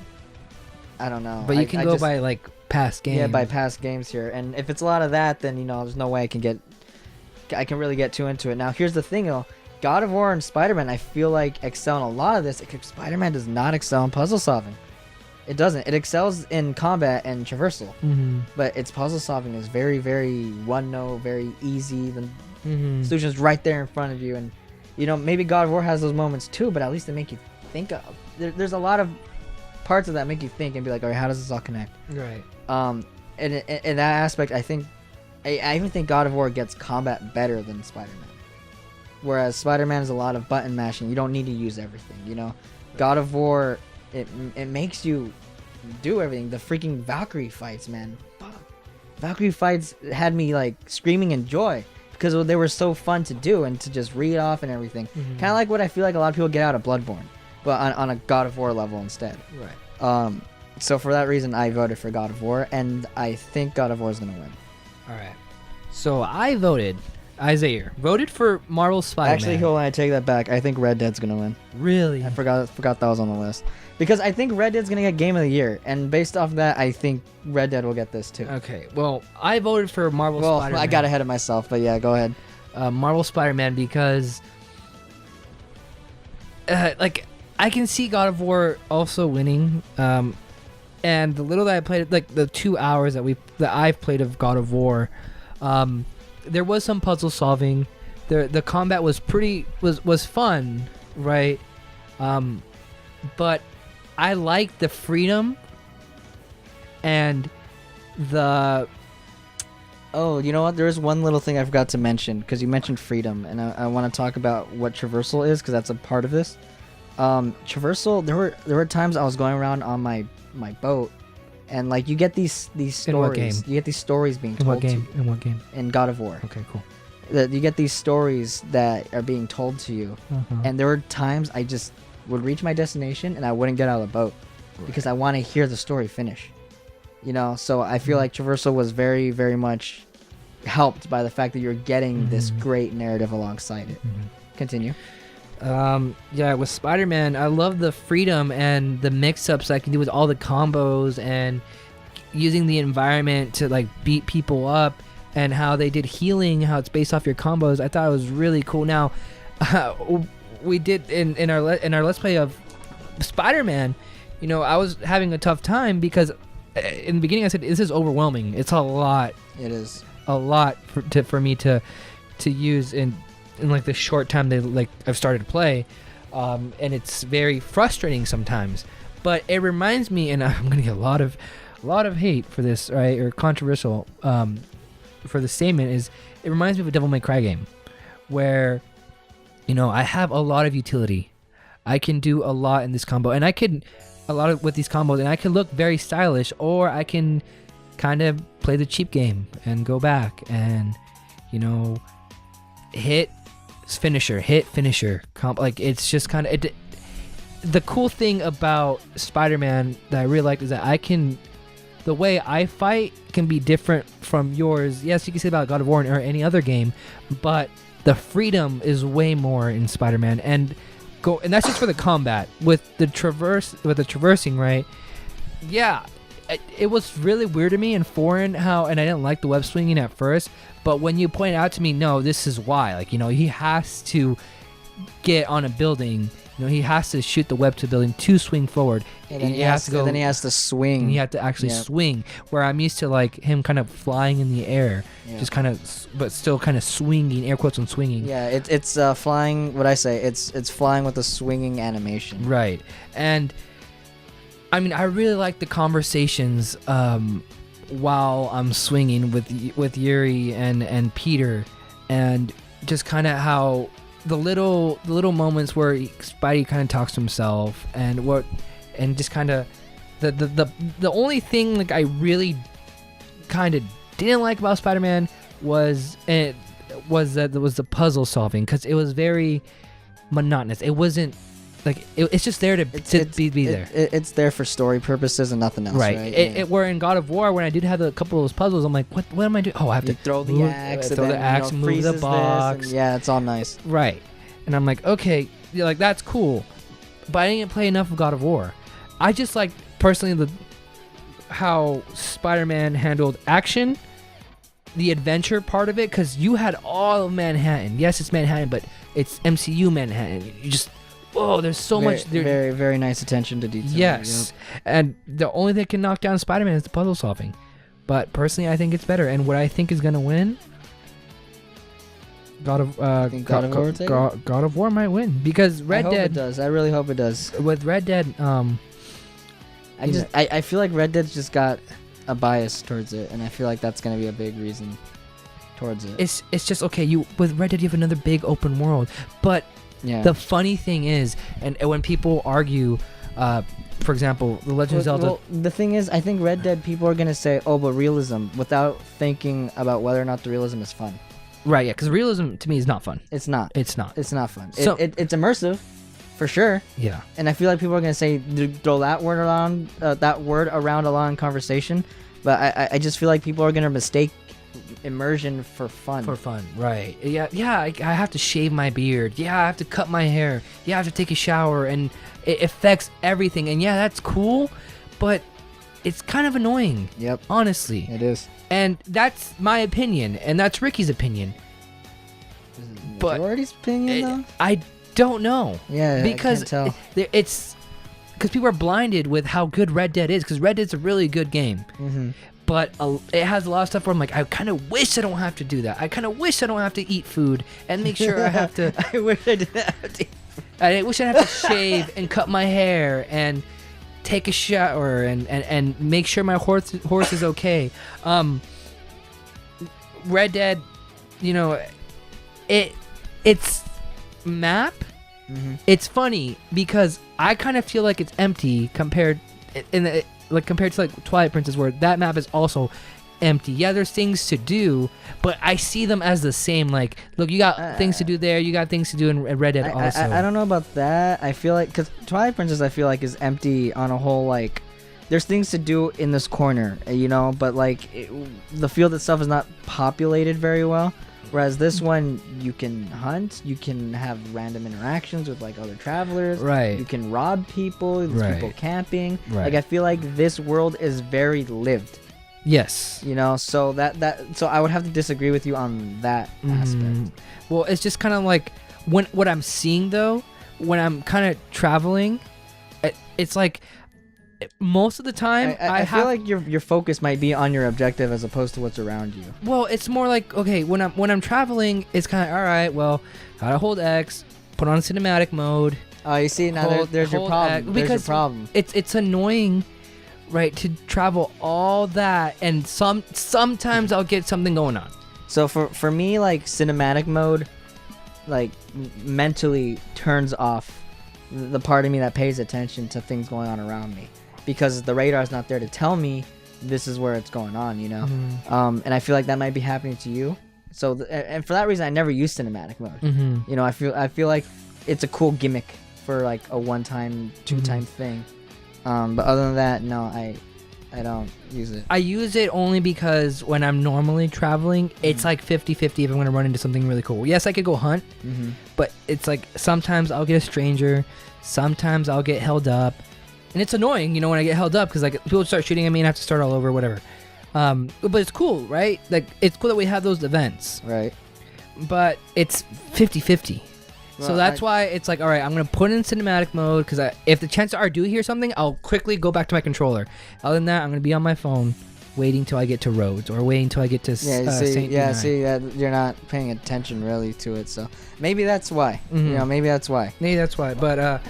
I don't know. But you can go by like past games. Yeah, by past games here. And if it's a lot of that, then there's no way I can really get too into it. Now, here's the thing though. God of War and Spider-Man, I feel like excel in a lot of this. Spider-Man does not excel in puzzle solving. It doesn't. It excels in combat and traversal. But its puzzle solving is very, very one-note, very easy. The solution's right there in front of you. And, maybe God of War has those moments too, but at least they make you think of. There's a lot of parts of that make you think and be like, all right, how does this all connect? Right. And in that aspect, I even think God of War gets combat better than Spider-Man. Whereas Spider-Man is a lot of button mashing. You don't need to use everything, God of War, it makes you do everything. The freaking Valkyrie fights, man. Fuck. Valkyrie fights had me like screaming in joy because they were so fun to do and to just read off and everything. Kind of like what I feel like a lot of people get out of Bloodborne, but on a God of War level instead. Right. So for that reason, I voted for God of War, and I think God of War is gonna win. All right. So Isaiah voted for Marvel's Spider-Man. Actually, hold on, I take that back. I think Red Dead's gonna win. Really? I forgot that was on the list. Because I think Red Dead's gonna get Game of the Year, and based off that, I think Red Dead will get this too. Okay. Well, I voted for Marvel's Spider-Man. Well, I got ahead of myself, but yeah, go ahead. Marvel Spider-Man because, like, I can see God of War also winning. And the little that I played, like the 2 hours that I've played of God of War, there was some puzzle solving. The combat was was fun, right? But I like the freedom and the. Oh, you know what? There is one little thing I forgot to mention because you mentioned freedom, and I want to talk about what traversal is because that's a part of this. Traversal. There were times I was going around on my boat, and you get these stories. In what game? You get these stories being told to you. In what game? In God of War. Okay, cool. that you get these stories that are being told to you, and there were times I just would reach my destination and I wouldn't get out of the boat because I want to hear the story finish. You know, so I feel like traversal was very, very much helped by the fact that you're getting this great narrative alongside it. Continue. Yeah, with Spider-Man, I love the freedom and the mix-ups I can do with all the combos and using the environment to like beat people up, and how they did healing, how it's based off your combos. I thought it was really cool. Now, we did in our Let's Play of Spider-Man, you know, I was having a tough time because in the beginning I said this is overwhelming. It's a lot. It is a lot for me to use in like the short time that like I've started to play, and it's very frustrating sometimes. But it reminds me, and I'm gonna get a lot of hate for this, right, or controversial for the statement, is it reminds me of a Devil May Cry game where, you know, I have a lot of utility. I can do a lot in this combo, and I can with these combos, and I can look very stylish, or I can kind of play the cheap game and go back and, you know, hit finisher, like it's just kind of the cool thing about Spider-Man that I really like is that the way I fight can be different from yours. Yes, you can say about God of War or any other game, but the freedom is way more in Spider-Man, and that's just for the combat. With the traversing, right? Yeah, it was really weird to me and foreign and I didn't like the web swinging at first, but when you point out to me, no, this is why. Like, you know, he has to get on a building. You know, he has to shoot the web to the building to swing forward. And then, he has to swing. And he had to actually swing. Where I'm used to like him kind of flying in the air, just kind of, but still kind of swinging, air quotes on swinging. Yeah, it's flying. What I say, it's flying with a swinging animation. Right, and I mean, I really like the conversations while I'm swinging with Yuri and Peter, and just kind of how the little moments where Spidey kind of talks to himself and just kind of the only thing like I really kind of didn't like about Spider-Man was the puzzle solving, because it was very monotonous. It wasn't like it's just there to be there. It's there for story purposes and nothing else, right? Where in God of War, when I did have a couple of those puzzles, I'm like, what am I doing? Oh, I have to throw the axe, move the box. It's all nice. Right. And I'm like, okay, like that's cool, but I didn't play enough of God of War. I just like personally how Spider-Man handled action, the adventure part of it, because you had all of Manhattan. Yes, it's Manhattan, but it's MCU Manhattan. You just there's so much there. Very, very nice attention to detail. Yes. And the only thing that can knock down Spider-Man is the puzzle solving. But personally, I think it's better. And what I think is going to win, God of War might win, because Red Dead. I hope it does. I really hope it does. With Red Dead, I feel like Red Dead's just got a bias towards it, and I feel like that's going to be a big reason towards it. It's just okay. With Red Dead, you have another big open world, but the funny thing is, and when people argue, for example, The Legend of Zelda. Well, the thing is, I think Red Dead people are gonna say, "Oh, but realism," without thinking about whether or not the realism is fun. Right? Yeah, because realism to me is not fun. It's not. It's not. It's not fun. So, it's immersive, for sure. Yeah. And I feel like people are gonna say throw that word around a lot in conversation, but I just feel like people are gonna mistake immersion for fun. Right. Yeah, I have to shave my beard. Yeah, I have to cut my hair. Yeah, I have to take a shower, and it affects everything. And yeah, that's cool, but it's kind of annoying. Yep. Honestly. It is. And that's my opinion, and that's Ricky's opinion. But majority's opinion, though? I don't know. Yeah, because I can't tell. It's because people are blinded with how good Red Dead is, because Red Dead's a really good game. Mm-hmm. But it has a lot of stuff where I'm like, I kind of wish I don't have to do that. I kind of wish I don't have to eat food and make sure I have to. I wish I didn't have to. I wish I have to shave and cut my hair and take a shower and make sure my horse is okay. Red Dead, you know, it's map. Mm-hmm. It's funny because I kind of feel like it's empty compared to like Twilight Princess, where that map is also empty. Yeah, there's things to do, but I see them as the same. Like, look, you got things to do there. You got things to do in Red Dead also. I don't know about that. I feel like, because Twilight Princess, I feel like, is empty on a whole, like, there's things to do in this corner, you know, but, like, the field itself is not populated very well. Whereas this one, you can hunt, you can have random interactions with, like, other travelers. Right. You can rob people, there's people camping. Right. Like, I feel like this world is very lived. Yes. You know, so so I would have to disagree with you on that aspect. Well, it's just kind of like what I'm seeing though, when I'm kind of traveling, it's like most of the time I feel like your focus might be on your objective as opposed to what's around you. Well, it's more like, okay, when I'm traveling, it's kind of all right. Well, gotta hold X, put on cinematic mode. Oh, you see now there's your problem. There's your problem. It's annoying. Right, to travel all that, and sometimes I'll get something going on. So for me, like, cinematic mode, like, mentally turns off the part of me that pays attention to things going on around me, because the radar's not there to tell me this is where it's going on, you know. And I feel like that might be happening to you. So and for that reason, I never use cinematic mode. You know, I feel like it's a cool gimmick for, like, a one-time, two-time thing. But other than that, no, I don't use it. I use it only because when I'm normally traveling, it's like 50-50 if I'm going to run into something really cool. Yes, I could go hunt, but it's like sometimes I'll get a stranger, sometimes I'll get held up, and it's annoying, you know, when I get held up, because, like, people start shooting at me and I have to start all over, whatever. But it's cool, right? Like, it's cool that we have those events. Right. But it's 50-50. Well, so that's why it's like, all right, I'm going to put in cinematic mode, because if the chances are I do hear something, I'll quickly go back to my controller. Other than that, I'm going to be on my phone waiting till I get to Rhodes or waiting till I get to St. You're not paying attention really to it, so maybe that's why. You know, maybe that's why. Maybe that's why, but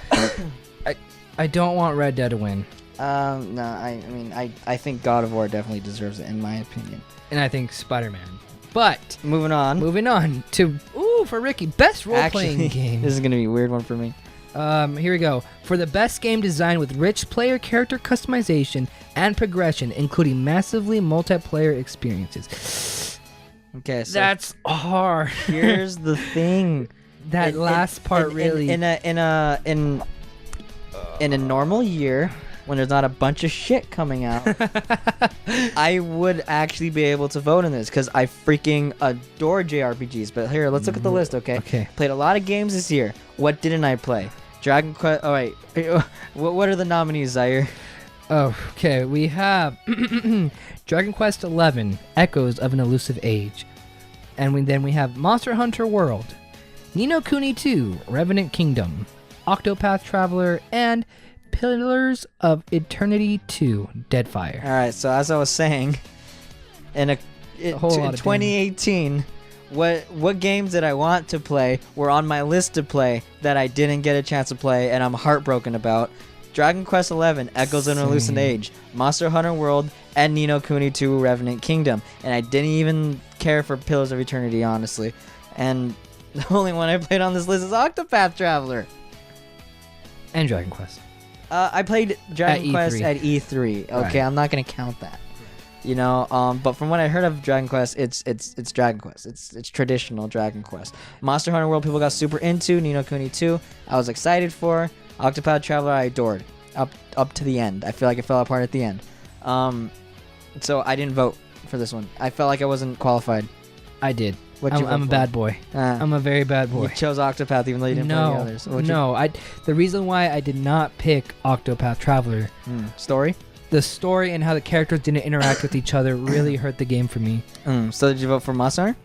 I don't want Red Dead to win. No, I mean, I think God of War definitely deserves it, in my opinion. And I think Spider-Man. But moving on to for Ricky, best role-playing game. This is gonna be a weird one for me. Here we go. For the best game design with rich player character customization and progression, including massively multiplayer experiences. Okay, so that's hard. Here's the thing. That last part really. In a normal year, when there's not a bunch of shit coming out, I would actually be able to vote in this, because I freaking adore JRPGs. But here, let's look at the list, okay? Okay. Played a lot of games this year. What didn't I play? Dragon Quest. Oh wait, what are the nominees, Zaire? Oh, okay. We have Dragon Quest XI: Echoes of an Elusive Age, and then we have Monster Hunter World, Ni no Kuni 2: Revenant Kingdom, Octopath Traveler, and Pillars of Eternity 2: Deadfire. All right, so as I was saying, in 2018, what games that I want to play were on my list to play that I didn't get a chance to play, and I'm heartbroken about. Dragon Quest XI: Echoes of an Elusive Age, Monster Hunter World, and Ni no Kuni 2: Revenant Kingdom. And I didn't even care for Pillars of Eternity, honestly. And the only one I played on this list is Octopath Traveler. And Dragon Quest. I played Dragon Quest at E3. Okay, Right. I'm not gonna count that. You know, but from what I heard of Dragon Quest, it's Dragon Quest. It's traditional Dragon Quest. Monster Hunter World, people got super into. Ni no Kuni 2, I was excited for. Octopath Traveler, I adored. Up to the end. I feel like it fell apart at the end. So I didn't vote for this one. I felt like I wasn't qualified. I did. What'd you vote I'm a for? bad boy. I'm a very bad boy. You chose Octopath even though you didn't play the others. The reason why I did not pick Octopath Traveler, Story? the story and how the characters didn't interact with each other really hurt the game for me. So did you vote for Monster Hunter?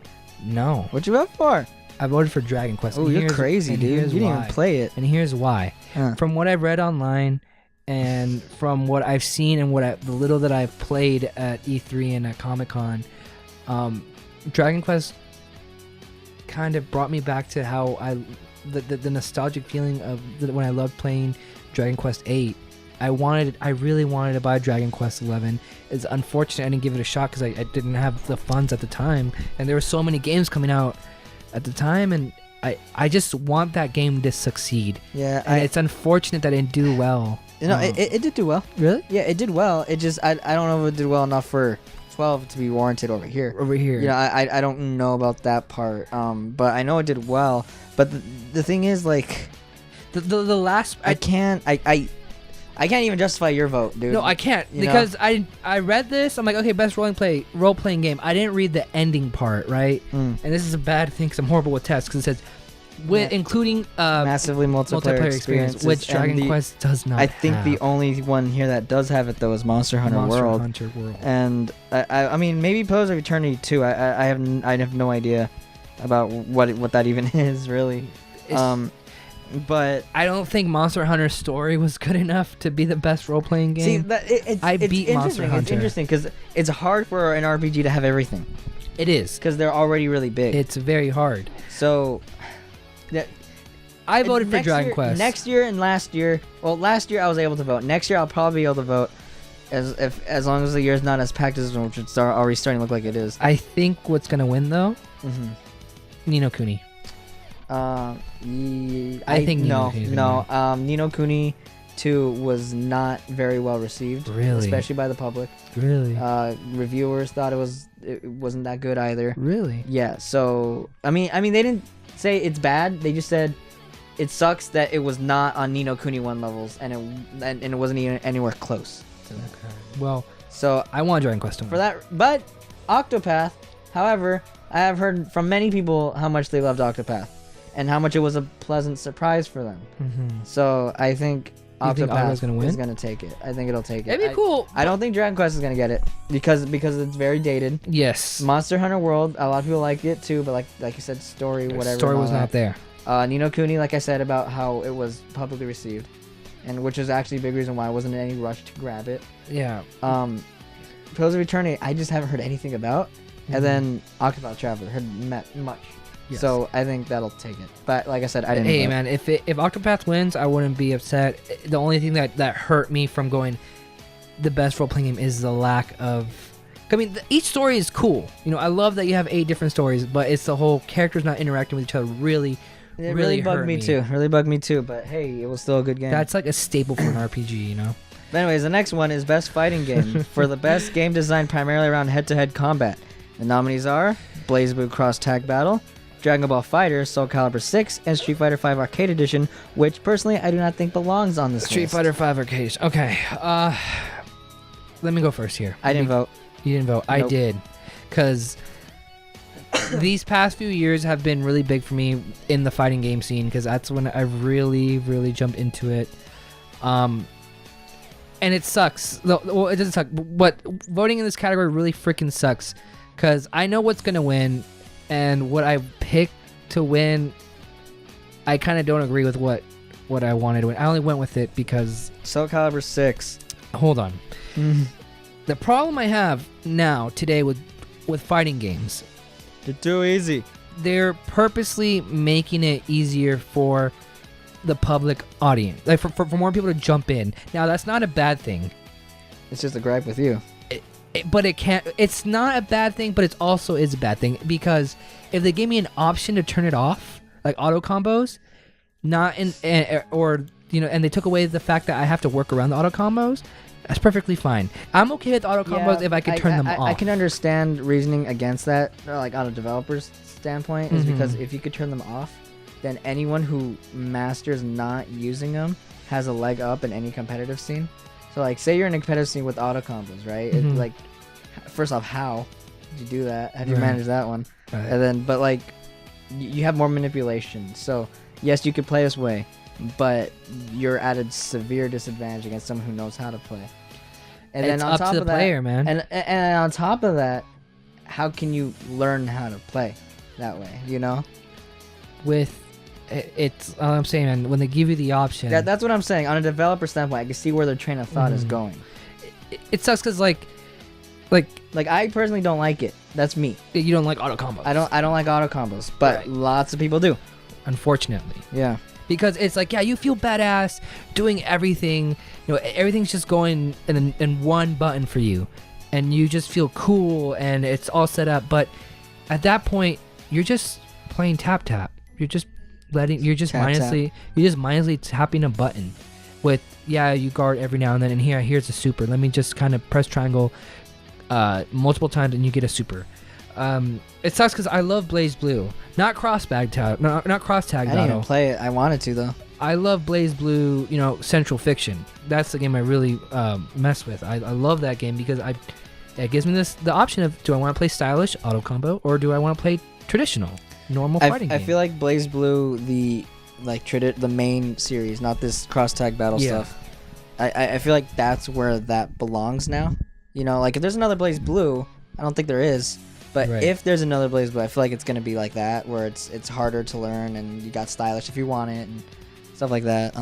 No. What'd you vote for? I voted for Dragon Quest. Oh, you're crazy, dude. You didn't even play it. And here's why. From what I've read online and from what I've seen and the little that I've played at E3 and at Comic-Con, Dragon Quest kind of brought me back to how the nostalgic feeling of when I loved playing Dragon Quest 8. I really wanted to buy Dragon Quest 11. It's unfortunate I didn't give it a shot because I didn't have the funds at the time, and there were so many games coming out at the time, and I just want that game to succeed. Yeah, and it's unfortunate that it didn't do well. You know, it did do well. Really? Yeah, it did well. It just I don't know if it did well enough for 12 to be warranted over here. over here. You know, I don't know about that part. But I know it did well. But the thing is, like, the last I can't even justify your vote, dude. no, I can't You know? because I read this. I'm like, okay, best role playing game. I didn't read the ending part, right? Mm. And this is a bad thing because I'm horrible with tests because it says with Yeah. including Massively multiplayer experience, which Dragon Quest does not. I think have. the only one here that does have it though is Monster Hunter Monster World. Hunter World. And I mean maybe Pillars of Eternity too. I have no idea about what that even is really. It's- But I don't think Monster Hunter's story was good enough to be the best role playing game. see that it's I it's beat interesting. Monster It's Hunter. interesting because it's hard for an RPG to have everything It is. because they're already really big. It's very hard. So that I voted for next Dragon year- Quest. Next year and last year, well, last year I was able to vote. Next year I'll probably be able to vote, as long as the year's not as packed as which it's already starting to look like it is. I think what's gonna win though, Mm-hmm. Ni no Kuni. I think Ni no no, Kuni's no. gonna Ni no Kuni 2 was not very well received, Really? especially by the public. Really? Reviewers thought it wasn't that good either. Really? Yeah, so I mean they didn't say it's bad. They just said it sucks that it was not on Ni no Kuni 1 levels and it wasn't even anywhere close to that. Well, So I want Dragon Quest to win. for that, but Octopath, however, I have heard from many people how much they loved Octopath and how much it was a pleasant surprise for them. Mm-hmm. So I think You think Octopath Octopath's gonna win? is gonna take it. I think it'll take it. It'd be cool. I don't think Dragon Quest is gonna get it because it's very dated. Yes. Monster Hunter World, a lot of people like it too, but like you said, story, whatever. Story and all was not that. there. Ni no Kuni, like I said, about how it was publicly received, and which is actually a big reason why I wasn't in any rush to grab it. Yeah. Pillars of Eternity, I just haven't heard anything about, Mhm. and then Octopath Traveler heard much. Yes. So I think that'll take it. But like I said, I didn't. Hey vote. man, if Octopath wins, I wouldn't be upset. The only thing that hurt me from going the best role playing game is the lack of. I mean, each story is cool. You know, I love that you have 8 different stories, but it's the whole characters not interacting with each other. Really, It really bugged hurt me me. too. Really bugged me too. But hey, it was still a good game. that's like a staple for an RPG. You know. But anyways, the next one is best fighting game for the best game designed primarily around head-to-head combat. The nominees are BlazBlue Cross Tag Battle, Dragon Ball Fighter, Soul Calibur 6, and Street Fighter 5 Arcade Edition, which personally I do not think belongs on this Street list. Fighter 5 Arcade. Okay. Let me go first here. I didn't vote. You didn't vote. I Nope. did, because these past few years have been really big for me in the fighting game scene. Because that's when I really jumped into it. And it sucks. Well, it doesn't suck, but voting in this category really freaking sucks. Because I know what's gonna win, and what I picked to win, I kind of don't agree with what I wanted to win. I only went with it because. Soul Calibur 6. Hold on. The problem I have now today with fighting games, You're too easy. they're purposely making it easier for the public audience, like for more people to jump in. Now that's not a bad thing, It's just a gripe with you. but it can't. It's not a bad thing, but it also is a bad thing because if they gave me an option to turn it off, like auto combos, not in or you know, and they took away the fact that I have to work around the auto combos. That's perfectly fine. I'm okay with auto combos if I could turn them off. I can understand reasoning against that, like on a developer's standpoint, is because if you could turn them off, then anyone who masters not using them has a leg up in any competitive scene. So, like, say you're in a competitive scene with auto combos, right? It's like, first off, how did you do that? How do you Right. manage that one? Right. And then, but like, you have more manipulation. So, yes, you could play this way, but you're at a severe disadvantage against someone who knows how to play. And It's then on up top to the of that, player, man. and on top of that, how can you learn how to play that way? You know, It's all I'm saying, man. When they give you the option, that's what I'm saying. On a developer standpoint, I can see where their train of thought is going. it sucks because like Like, I personally don't like it. That's me. you don't like auto combos. I don't like auto combos, but Right. lots of people do. Unfortunately. Yeah. Because it's like, yeah, you feel badass doing everything. You know, everything's just going in one button for you, and you just feel cool, and it's all set up. But at that point, you're just playing tap tap. You're just mindlessly tapping a button. With you guard every now and then, and here's a super. Let me just kind of press triangle, multiple times and you get a super. It sucks because I love Blaze Blue, not cross tag I didn't even play it. I wanted to though. I love Blaze Blue, Central Fiction. That's the game I really mess with. I love that game because it gives me the option of, do I want to play stylish auto combo or do I want to play traditional normal fighting game? I feel like Blaze Blue, the main series, not this cross tag battle stuff. I feel like that's where that belongs now. Like if there's another Blaze Blue, I don't think there is. But if there's another Blaze Blue, I feel like it's gonna be like that, where it's harder to learn and you got stylish if you want it and stuff like that.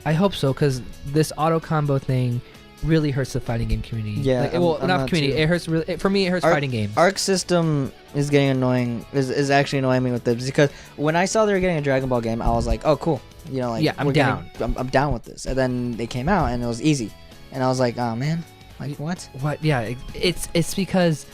I hope so, because this auto combo thing really hurts the fighting game community. Yeah, not community. It hurts really. For me, it hurts fighting games. Arc system is getting annoying. Is actually annoying me with this because when I saw they were getting a Dragon Ball game, I was like, oh cool. I'm down. I'm down with this. And then they came out and it was easy, and I was like, oh man, like what? What? Yeah, it's because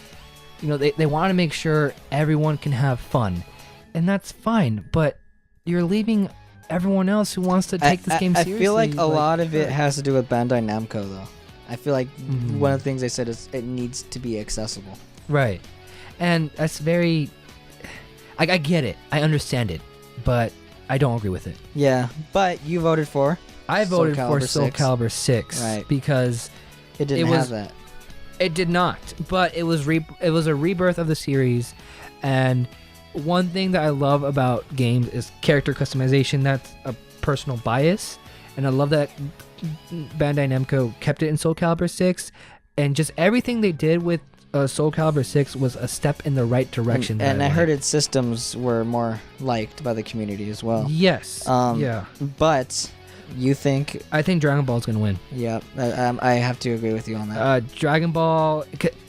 they want to make sure everyone can have fun, and that's fine. But you're leaving everyone else who wants to take this game seriously. I feel like a lot of it has to do with Bandai Namco, though. I feel like one of the things they said is it needs to be accessible. Right, and that's very. I get it. I understand it, but I don't agree with it. Yeah, but you voted for. I voted for Soul Calibur 6 right, because it didn't have that. It did not, but it was a rebirth of the series, and one thing that I love about games is character customization. That's a personal bias, and I love that Bandai Namco kept it in Soul Calibur 6, and just everything they did with Soul Calibur 6 was a step in the right direction. And I heard its systems were more liked by the community as well. Yes. Yeah. But I think Dragon Ball is gonna win. Yeah, I have to agree with you on that. Dragon Ball,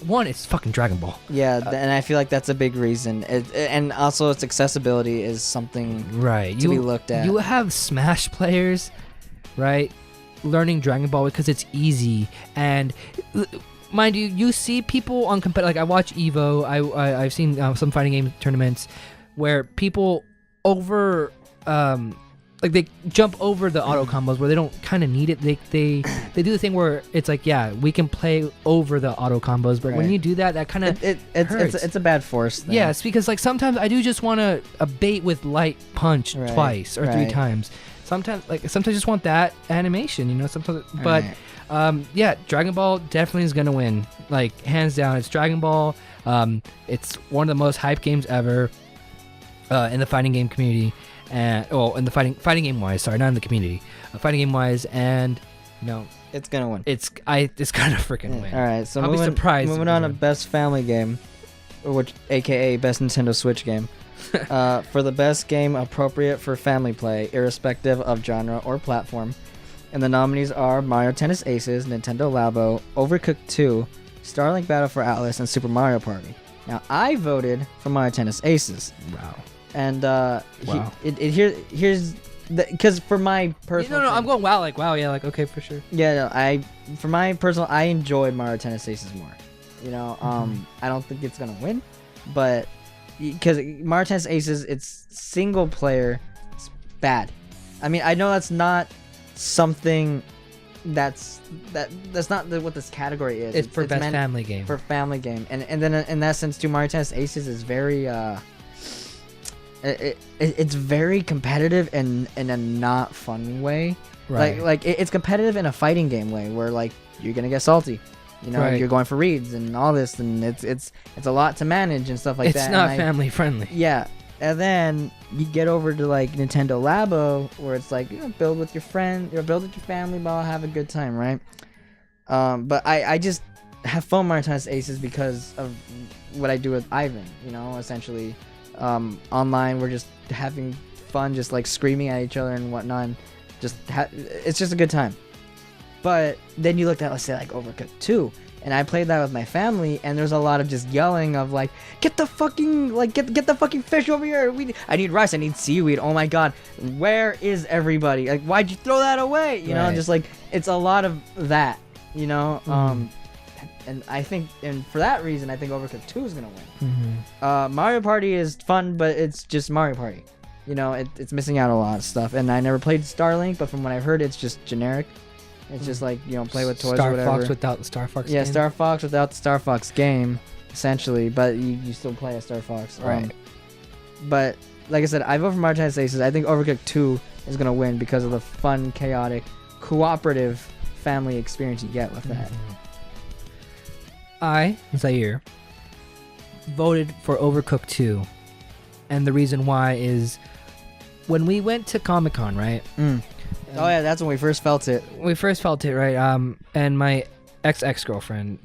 one, it's fucking Dragon Ball. Yeah, and I feel like that's a big reason. And also its accessibility is something to be looked at. You have Smash players, right, learning Dragon Ball because it's easy. And mind you, you see people on like I watch Evo. I've seen some fighting game tournaments where people like they jump over the auto combos where they don't kind of need it. They do the thing where it's like, yeah, we can play over the auto combos, but when you do that kind of it's a bad force thing. Yeah, it's because like sometimes I do just want a bait with light punch twice or 3 times. Sometimes I just want that animation, sometimes. But yeah, Dragon Ball definitely is gonna win, like hands down. It's Dragon Ball. It's one of the most hyped games ever in the fighting game community. And in the fighting game wise, sorry, not in the community, fighting game wise, and it's gonna win. It's gonna freaking win. All right, so I'll be surprised. Moving on to best family game, aka best Nintendo Switch game, for the best game appropriate for family play, irrespective of genre or platform, and the nominees are Mario Tennis Aces, Nintendo Labo, Overcooked 2, Starlink Battle for Atlas, and Super Mario Party. Now I voted for Mario Tennis Aces. Wow. And here's because for my personal I'm going wow, okay, for sure. Yeah, for my personal, I enjoyed Mario Tennis Aces more. I don't think it's gonna win, but because Mario Tennis Aces, it's single player, it's bad. I mean, I know that's not something that's not what this category is. It's for best family game. For family game, and then in that sense too, Mario Tennis Aces is very it's very competitive in a not fun way. Right. Like it's competitive in a fighting game way where like you're gonna get salty. You're going for reads and all this, and it's a lot to manage and stuff like that. It's not family friendly. Yeah. And then you get over to like Nintendo Labo where it's like, build with your friend, build with your family, ball, have a good time, right? But I just have fun Mario Tennis Aces because of what I do with Ivan, essentially. Online we're just having fun, just like screaming at each other and whatnot, and it's just a good time. But then you looked at, let's say, like Overcooked 2, and I played that with my family, and there's a lot of just yelling of like, get the fucking fish over here, I need rice, I need seaweed, oh my god, where is everybody, like why'd you throw that away, just like it's a lot of that, and I think, and for that reason, I think Overcooked 2 is gonna win. Mario Party is fun, but it's just Mario Party. It's missing out a lot of stuff. And I never played Starlink, but from what I've heard, it's just generic. It's just like, you know, play with toys Star or whatever. Fox without the Star Fox. Yeah, game. Star Fox without the Star Fox game, essentially, but you still play as Star Fox. Right. But like I said, I vote for Mario Tennis Aces. I think Overcooked 2 is gonna win because of the fun, chaotic, cooperative family experience you get with that. I, Zaire, voted for Overcooked 2, and the reason why is when we went to Comic-Con, right? Oh yeah, that's when we first felt it. We first felt it, right? And my ex-girlfriend,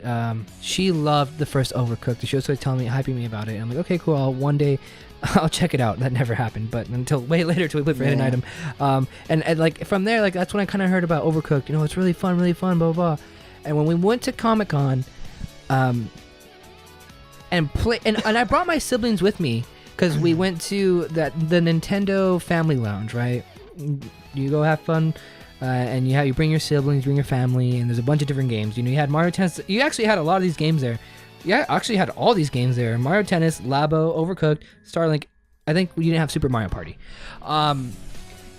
she loved the first Overcooked. She was like telling me, hyping me about it. And I'm like, okay, cool. One day, I'll check it out. That never happened, but until way later, till we played for Hidden Item. And like from there, like that's when I kind of heard about Overcooked. You know, it's really fun, blah blah blah. And when we went to Comic-Con, and I brought my siblings with me because we went to the Nintendo Family Lounge, right? You go have fun, and you bring your siblings, bring your family, and there's a bunch of different games. You know, you had Mario Tennis. You actually had a lot of these games there. Yeah, actually had all these games there: Mario Tennis, Labo, Overcooked, Starlink. I think we didn't have Super Mario Party. And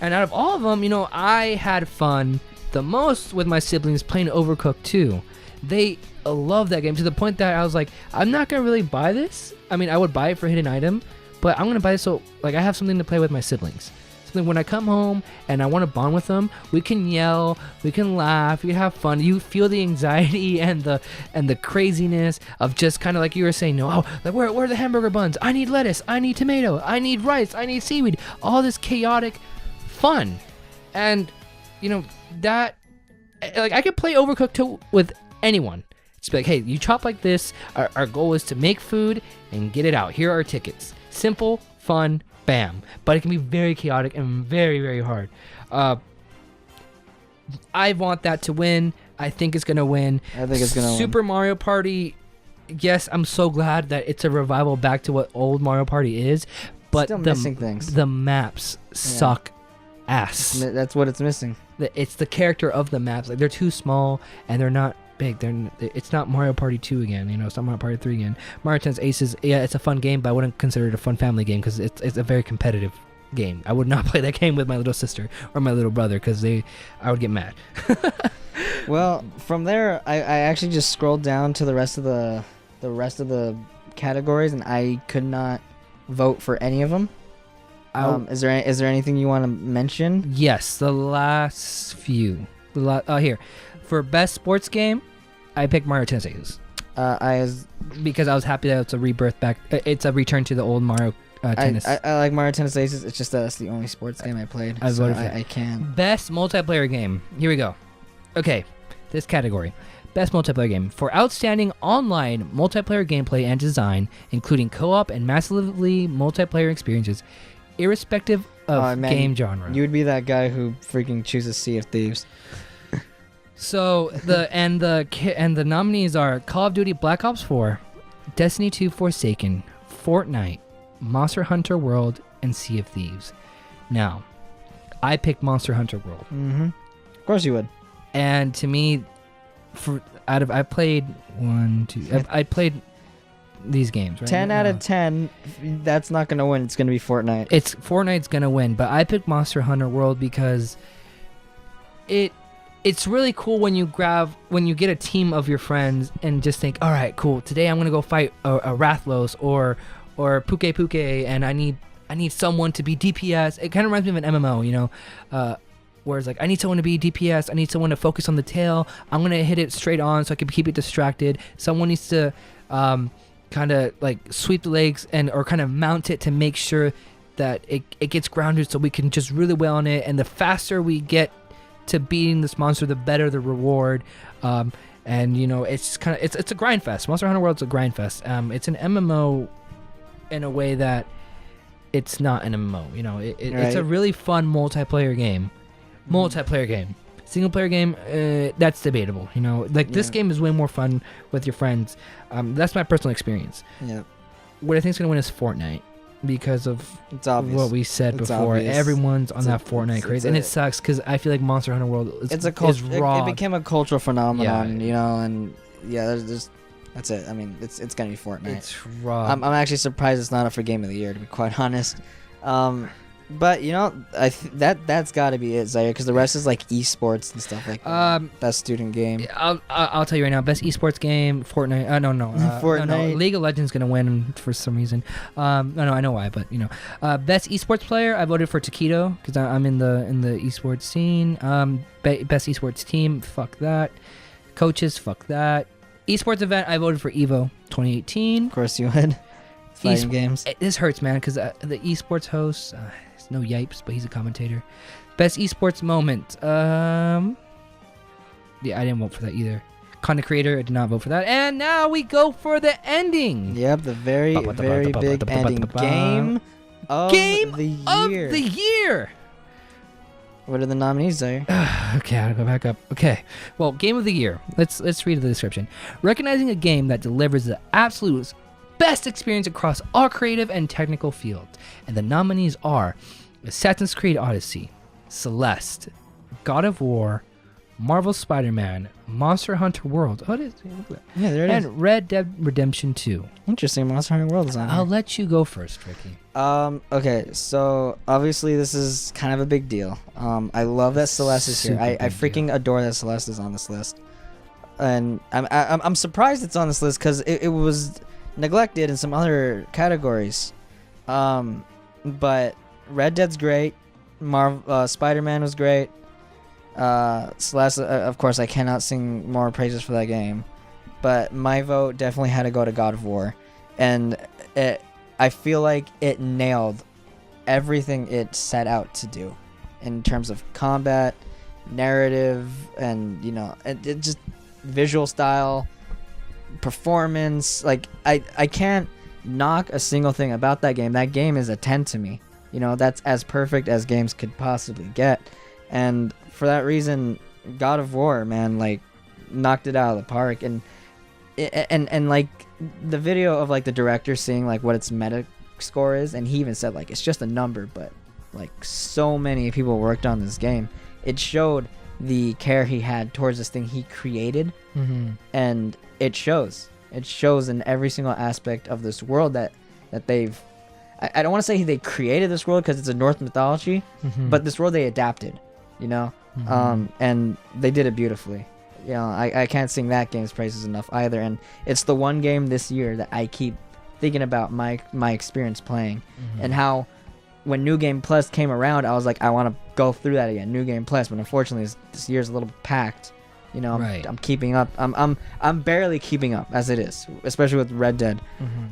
out of all of them, you know, I had fun the most with my siblings playing Overcooked 2. They love that game to the point that I was like, I'm not gonna really buy this. I mean, I would buy it for Hidden Item, but I'm gonna buy it so like I have something to play with my siblings. Something when I come home and I want to bond with them, we can yell, we can laugh, we can have fun. You feel the anxiety and the craziness of just kind of like you were saying, no, like where are the hamburger buns? I need lettuce, I need tomato, I need rice, I need seaweed. All this chaotic fun, and you know that like I could play Overcooked 2 with anyone. It's like, hey, you chop like this. Our goal is to make food and get it out. Here are tickets. Simple, fun, bam. But it can be very chaotic and very, very hard. I want that to win. I think it's gonna win. I think it's gonna win. Super Mario Party. Yes, I'm so glad that it's a revival back to what old Mario Party is. But Still missing things. The maps suck ass. That's what it's missing. It's the character of the maps. Like they're too small and they're not big. It's not Mario Party 2 again. You know, it's not Mario Party 3 again. Mario Tennis Aces, yeah, it's a fun game, but I wouldn't consider it a fun family game because it's a very competitive game. I would not play that game with my little sister or my little brother because I would get mad. Well, from there, I actually just scrolled down to the rest of the categories, and I could not vote for any of them. Is there anything you want to mention? Yes, the last few. Here, for best sports game, I picked Mario Tennis Aces. Because I was happy that it's a rebirth back. It's a return to the old Mario Tennis. I like Mario Tennis Aces. It's just that that's the only sports game I played. I voted for it. I can't. Best multiplayer game. Here we go. Okay, this category. Best multiplayer game. For outstanding online multiplayer gameplay and design, including co-op and massively multiplayer experiences, irrespective of game genre. You would be that guy who freaking chooses Sea of Thieves. So the nominees are Call of Duty Black Ops 4, Destiny 2 Forsaken, Fortnite, Monster Hunter World, and Sea of Thieves. Now, I picked Monster Hunter World. Mm-hmm. Of course you would. And to me, I played I played these games, right? 10 out of 10, that's not going to win. It's going to be Fortnite. Fortnite's going to win, but I picked Monster Hunter World because it's really cool when you get a team of your friends and just think, all right, cool, today I'm going to go fight a Rathlos or Puke Puke, and I need someone to be DPS. It kind of reminds me of an MMO, you know, where it's like, I need someone to be DPS, I need someone to focus on the tail, I'm going to hit it straight on so I can keep it distracted. Someone needs to kind of like sweep the legs or kind of mount it to make sure that it gets grounded so we can just really well on it. And the faster we get to beating this monster, the better the reward. And you know, it's kind of it's a grind fest. Monster Hunter World's a grind fest. It's an MMO in a way that it's not an MMO. You know, it's a really fun multiplayer game. Single player game, that's debatable. You know, like this game is way more fun with your friends. That's my personal experience. Yeah. What I think is gonna win is Fortnite because of what we said before. Obvious. Everyone's on that Fortnite craze, and it sucks because I feel like Monster Hunter World is raw. It became a cultural phenomenon, you know, and there's that's it. I mean, it's gonna be Fortnite. It's raw. I'm actually surprised it's not up for Game of the Year, to be quite honest. But that's got to be it, Zaire, because the rest is like esports and stuff like that. Best student game. I'll tell you right now, best esports game, Fortnite. No, Fortnite. No, League of Legends gonna win for some reason. No, I know why, but best esports player, I voted for Taquito because I'm in the esports scene. Best esports team, fuck that. Coaches, fuck that. Esports event, I voted for Evo 2018. Of course you would. Fighting games. This hurts, man, because the esports host, it's no yipes, but he's a commentator. Best esports moment. Yeah, I didn't vote for that either. Content creator, I did not vote for that. And now we go for the ending. Yep, the very, very big ending. Game of the year. What are the nominees there? Okay, I'll go back up. Okay, well, game of the year. Let's read the description. Recognizing a game that delivers the absolute best experience across all creative and technical fields. And the nominees are Assassin's Creed Odyssey, Celeste, God of War, Marvel Spider-Man, Monster Hunter World. Oh, it is. Look at that. Yeah, there it is. And Red Dead Redemption 2. Interesting. Monster Hunter World is on I'll here. let you go first, Ricky. Okay, so obviously this is kind of a big deal. I love that Celeste is here. I freaking adore that Celeste is on this list. And I'm surprised it's on this list because it was neglected in some other categories. But Red Dead's great. Spider-Man was great. Celeste, of course, I cannot sing more praises for that game. But my vote definitely had to go to God of War. And I feel like it nailed everything it set out to do in terms of combat, narrative, and it just visual style, performance. Like I can't knock a single thing about that game. That game is a 10 to me. That's as perfect as games could possibly get. And for that reason, God of War, man, like knocked it out of the park. And like the video of like the director seeing like what its meta score is, and he even said like it's just a number, but like so many people worked on this game. It showed the care he had towards this thing he created, and it shows in every single aspect of this world that they've I don't want to say they created this world because it's a Norse mythology, but this world they adapted, and they did it beautifully. I can't sing that game's praises enough either. And it's the one game this year that I keep thinking about my experience playing, and how when New Game Plus came around, I was like, I want to go through that again, New Game Plus. But unfortunately, this year's a little packed. I'm keeping up. I'm barely keeping up as it is, especially with Red Dead.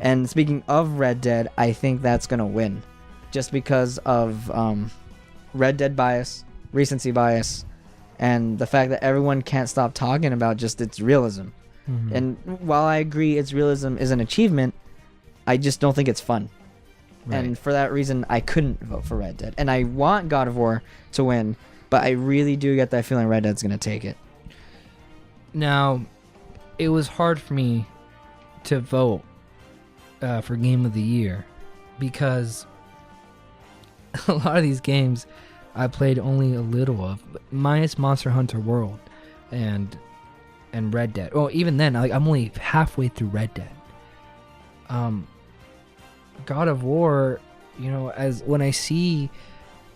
And speaking of Red Dead, I think that's gonna win, just because of Red Dead bias, recency bias, and the fact that everyone can't stop talking about just its realism. And while I agree its realism is an achievement, I just don't think it's fun. And for that reason, I couldn't vote for Red Dead. And I want God of War to win, but I really do get that feeling Red Dead's gonna take it. Now, it was hard for me to vote for Game of the Year because a lot of these games I played only a little of, minus Monster Hunter World and Red Dead. Oh, even then, I'm only halfway through Red Dead. God of War, as when I see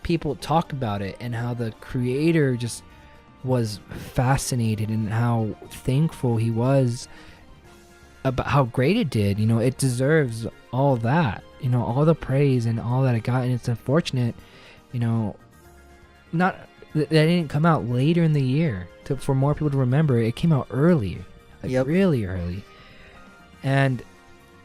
people talk about it and how the creator just was fascinated and how thankful he was about how great it did, it deserves all that, all the praise and all that it got. And it's unfortunate, not that it didn't come out later in the year for more people to remember. It came out early, really early. And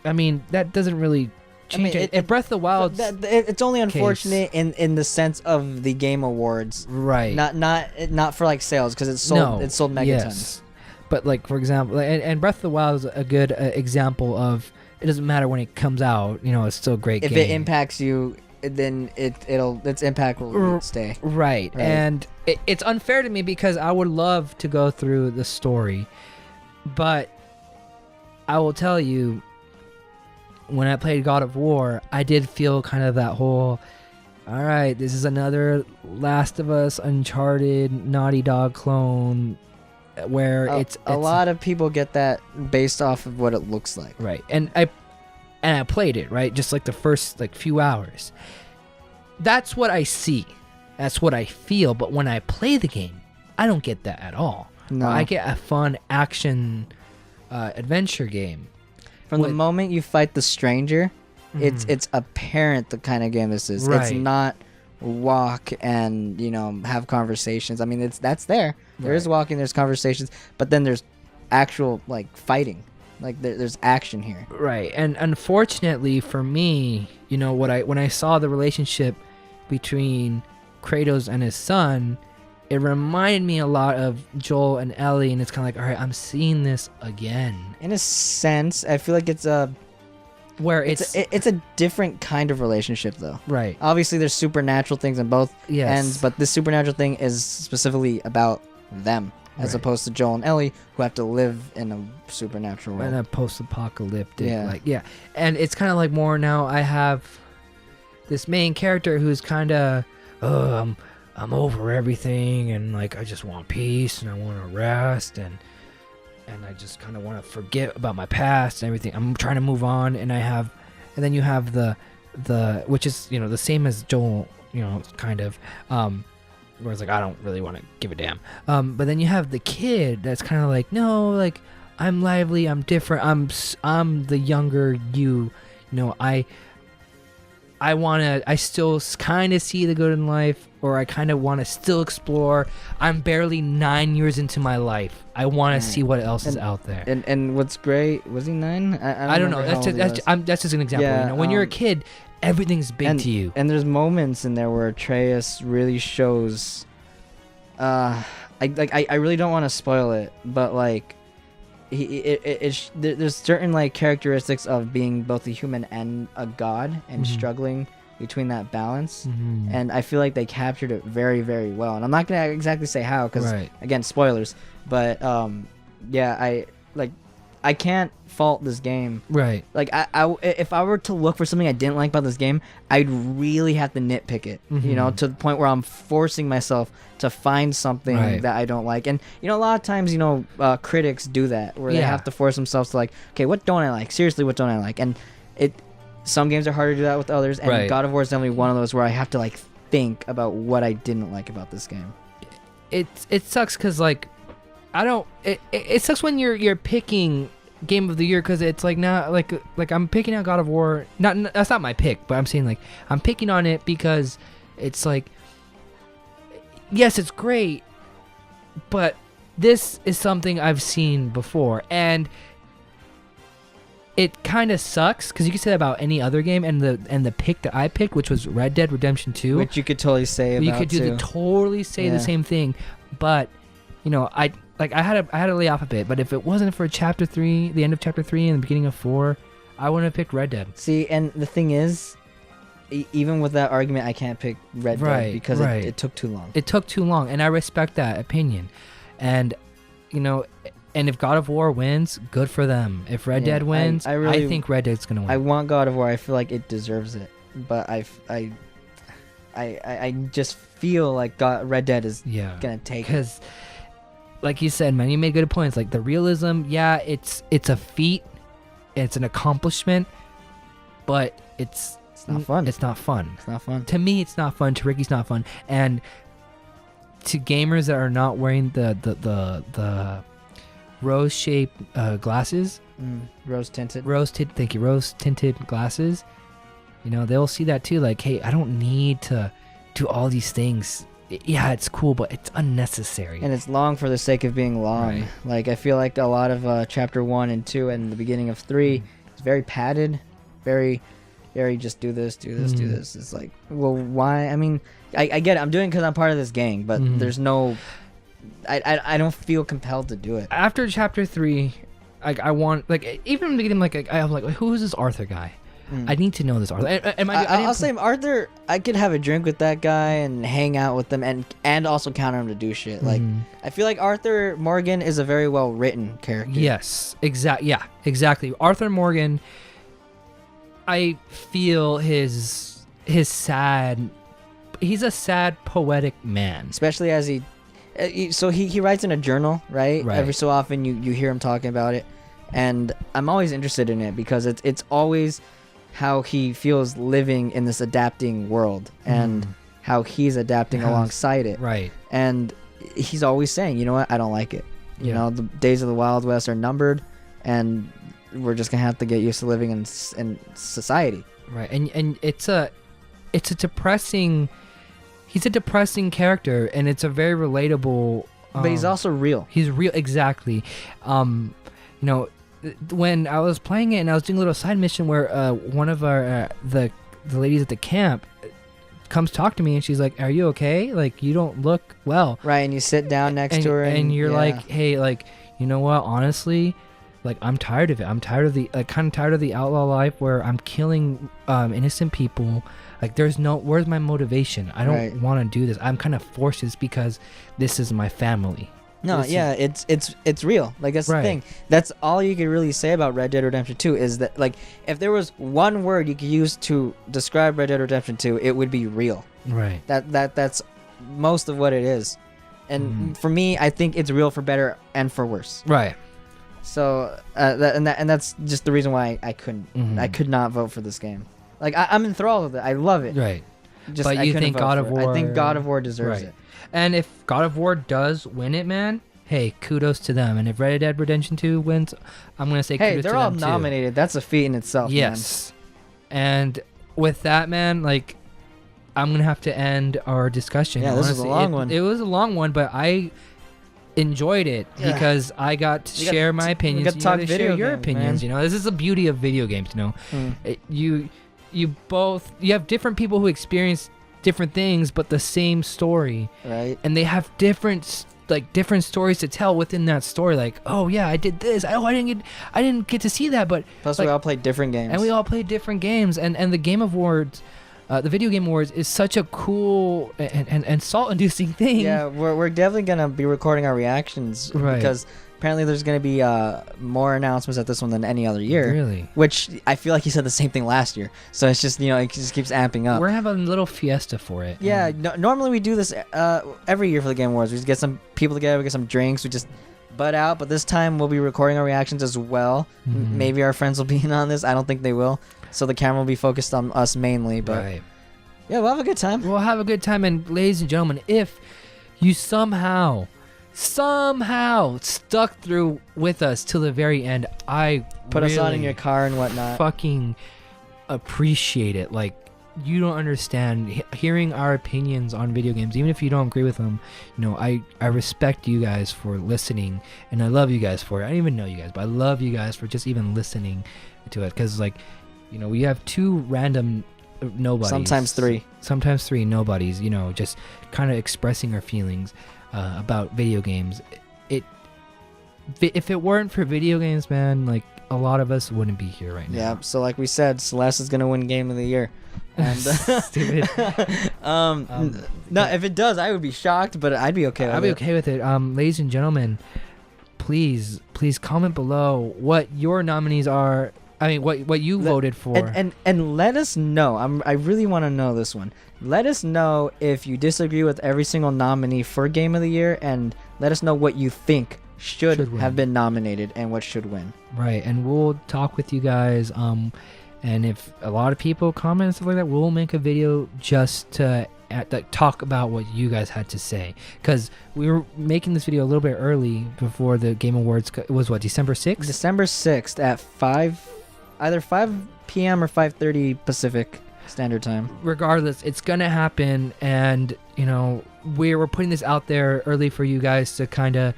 I mean, that doesn't really change it. In Breath of the Wild, it's only unfortunate in the sense of the Game Awards, right? Not for like sales, because it sold megatons. Yes. But like, for example, and Breath of the Wild is a good example of it doesn't matter when it comes out, it's still a great game. If it impacts you, then its impact will stay. Right. And it's unfair to me because I would love to go through the story, but I will tell you, when I played God of War, I did feel kind of that whole, all right, this is another Last of Us, Uncharted, Naughty Dog clone, where it's a lot of people get that based off of what it looks like. Right. And I played it, right? Just like the first few hours. that's what I see. That's what I feel. But when I play the game, I don't get that at all. No. I get a fun action adventure game. From the With- moment you fight the stranger, it's apparent the kind of game this is. It's Right. not walk and have conversations. I mean, that's there. There is Right. walking, there's conversations, but then there's actual like fighting. Like there's action here. Right, and unfortunately for me, when I saw the relationship between Kratos and his son, it reminded me a lot of Joel and Ellie, and it's kind of like, all right, I'm seeing this again, In a sense, I feel like it's a where it's a different kind of relationship though. right, Obviously, there's supernatural things in both yes, ends, but this supernatural thing is specifically about them, as Right. opposed to Joel and Ellie, who have to live in a supernatural world. and a post-apocalyptic, Yeah. and it's kind of like more now. I have this main character who's kind of, I'm over everything, and like I just want peace, and I want to rest, and I just kind of want to forget about my past and everything. I'm trying to move on, and then you have the which is the same as Joel, kind of, where it's like I don't really want to give a damn. But then you have the kid that's kind of like, no, like I'm lively, I'm different, I'm the younger you, I still kind of see the good in life, or I kind of want to still explore. I'm barely 9 years into my life. I want to see what else is out there. And what's great, was he 9? I don't know. remember how old he was. That's just an example. Yeah, When you're a kid, everything's big to you. And there's moments in there where Atreus really shows. I really don't want to spoil it, but like, there's certain like characteristics of being both a human and a god, and Mhm. struggling between that balance. Mhm. And I feel like they captured it very, very well. And I'm not gonna exactly say how, because Right. again, spoilers. But yeah, I can't fault this game. Right. Like if I were to look for something I didn't like about this game, I'd really have to nitpick it. Mhm. To the point where I'm forcing myself to find something Right. that I don't like. And a lot of times, critics do that, where they Yeah. have to force themselves to like, okay, what don't I like? Seriously, what don't I like? And some games are harder to do that with others. And Right. God of War is definitely one of those where I have to like think about what I didn't like about this game. It sucks because like I don't. It sucks when you're picking game of the year, because it's like now like I'm picking out God of War. That's not my pick, but I'm saying like I'm picking on it because it's like, yes, it's great, but this is something I've seen before, and it kind of sucks because you could say that about any other game, and the pick that I picked, which was Red Dead Redemption 2, Which you could totally say about you could do too. totally say Yeah. the same thing, but I had to lay off a bit. But if it wasn't for Chapter 3, the end of Chapter 3 and the beginning of 4, I wouldn't have picked Red Dead. See, and the thing is, even with that argument, I can't pick Red Dead Right, because right. it took too long. It took too long, and I respect that opinion. And and if God of War wins, good for them. If Red Yeah, Dead wins, I I really- think Red Dead's gonna win. I want God of War. I feel like it deserves it, but I just feel like Red Dead is yeah, gonna take it. because like you said, man, you made good points. Like the realism, yeah, it's a feat, it's an accomplishment, but it's not fun. It's not fun. It's not fun. To me, it's not fun. To Ricky's not fun. And to gamers that are not wearing the rose-shaped glasses, Rose tinted. thank you, rose-tinted glasses, they'll see that too. Like, hey, I don't need to do all these things. Yeah, it's cool, but it's unnecessary. And it's long for the sake of being long. Right. Like, I feel like a lot of Chapter 1 and 2 and the beginning of 3 is very padded, very just do this, do Mm. this. It's like, well, why? I mean, I get it. I'm doing it because I'm part of this gang, but Mhm. there's no... I don't feel compelled to do it. After Chapter 3, like I want, like even in the beginning, like I'm like, who is this Arthur guy? I need to know this Arthur. I'll say Arthur, I could have a drink with that guy and hang out with them and also counter him to do shit. Like, I feel like Arthur Morgan is a very well written character. Yes, exactly. Arthur Morgan, I feel his sad. He's a sad, poetic man. Especially as he writes in a journal, right? Right. Every so often you hear him talking about it, and I'm always interested in it because it's always how he feels living in this adapting world and how he's adapting Yes. alongside it. Right. And he's always saying, you know what, I don't like it. You Yeah. know, the days of the Wild West are numbered, and we're just gonna have to get used to living in society. Right. And it's a depressing. He's a depressing character, and it's a very relatable. But he's also real. He's real, exactly. You know, when I was playing it and I was doing a little side mission where one of our the ladies at the camp comes talk to me and she's like, "Are you okay? Like, you don't look well." Right, and you sit down next and, to her, and you're yeah. like, "Hey, like, you know what? Honestly, like, I'm tired of it. I'm tired of the kind of tired of the outlaw life where I'm killing innocent people. Like, where's my motivation? I don't Right. want to do this. I'm kind of forced this because this is my family." No, This yeah, it's real. Like, that's Right. the thing. That's all you could really say about Red Dead Redemption 2 is that, like, if there was one word you could use to describe Red Dead Redemption 2, it would be real. Right. That's most of what it is. And for me, I think it's real for better and for worse. Right. So that's just the reason why I could not vote for this game. Like, I'm enthralled with it. I love it. Right. Just, But I you couldn't think vote God for of it. I War- think God of War deserves Right. it. And if God of War does win it, man, hey, kudos to them. And if Red Dead Redemption 2 wins, I'm gonna say Hey, kudos they're to all them nominated. That's a feat in itself. too. Yes. And with that, man, like, I'm gonna have to end our discussion. Yeah, this was a honestly. long one. It was a long one, but I enjoyed it Yeah. because I got to We got share to- my we opinions. got to You talk got to video share your games, opinions. man. You know, this is the beauty of video games. You know, Mm. you have different people who experience different things, but the same story, Right. and they have different stories to tell within that story. Like, oh yeah, I did this. I didn't get to see that, but Plus, like, we all played different games. and we all played different games. And the Game Awards, the Video Game Awards, is such a cool and salt-inducing thing. Yeah, we're definitely gonna be recording our reactions Right. because apparently there's gonna be more announcements at this one than any other year. Really. Which I feel like he said the same thing last year. So it's just, it just keeps amping up. We're having a little fiesta for it. Yeah, And normally we do this every year for the Game Awards. We just get some people together, we get some drinks, we just butt out. But this time we'll be recording our reactions as well. Mhm. Maybe our friends will be in on this. I don't think they will. So the camera will be focused on us mainly. But right. yeah, we'll have a good time. We'll have a good time. And ladies and gentlemen, if you somehow stuck through with us till the very end, I Put us on in really your car and whatnot. fucking appreciate it. Like, you don't understand hearing our opinions on video games, even if you don't agree with them. You know, I respect you guys for listening, and I love you guys for it. I don't even know you guys, but I love you guys for just even listening to it, because, like, you know, we have two random nobodies, Sometimes three nobodies, you know, just kind of expressing our feelings about video games. If it weren't for video games, man, like, a lot of us wouldn't be here right Yeah, now. so like we said, Celeste is gonna win Game of the Year. And Stupid. No, if it does, I would be shocked, but I'd be okay with I'll be it. okay with it. Ladies and gentlemen, please comment below what your nominees are. I mean, what you voted for. And let us know. I really want to know this one. Let us know if you disagree with every single nominee for Game of the Year, and let us know what you think should win. have been nominated and what should win. Right, and we'll talk with you guys. And if a lot of people comment and stuff like that, we'll make a video just to talk about what you guys had to say. Because we were making this video a little bit early before the Game Awards. It was what, December 6th? December 6th at either 5 p.m. or 5:30 Pacific Standard Time. Regardless, it's gonna happen, and you know, we're putting this out there early for you guys to kind of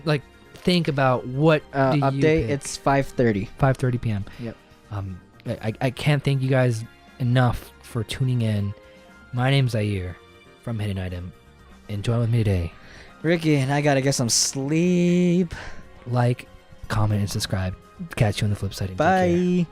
like think about what do you Update, pick. it's 5:30. 5:30 p.m. Yep. I can't thank you guys enough for tuning in. My name's Zaire from Hidden Item. Enjoy with me today. Ricky, and I gotta get some sleep. Like, comment, and subscribe. Catch you on the flip side. And take care. Bye.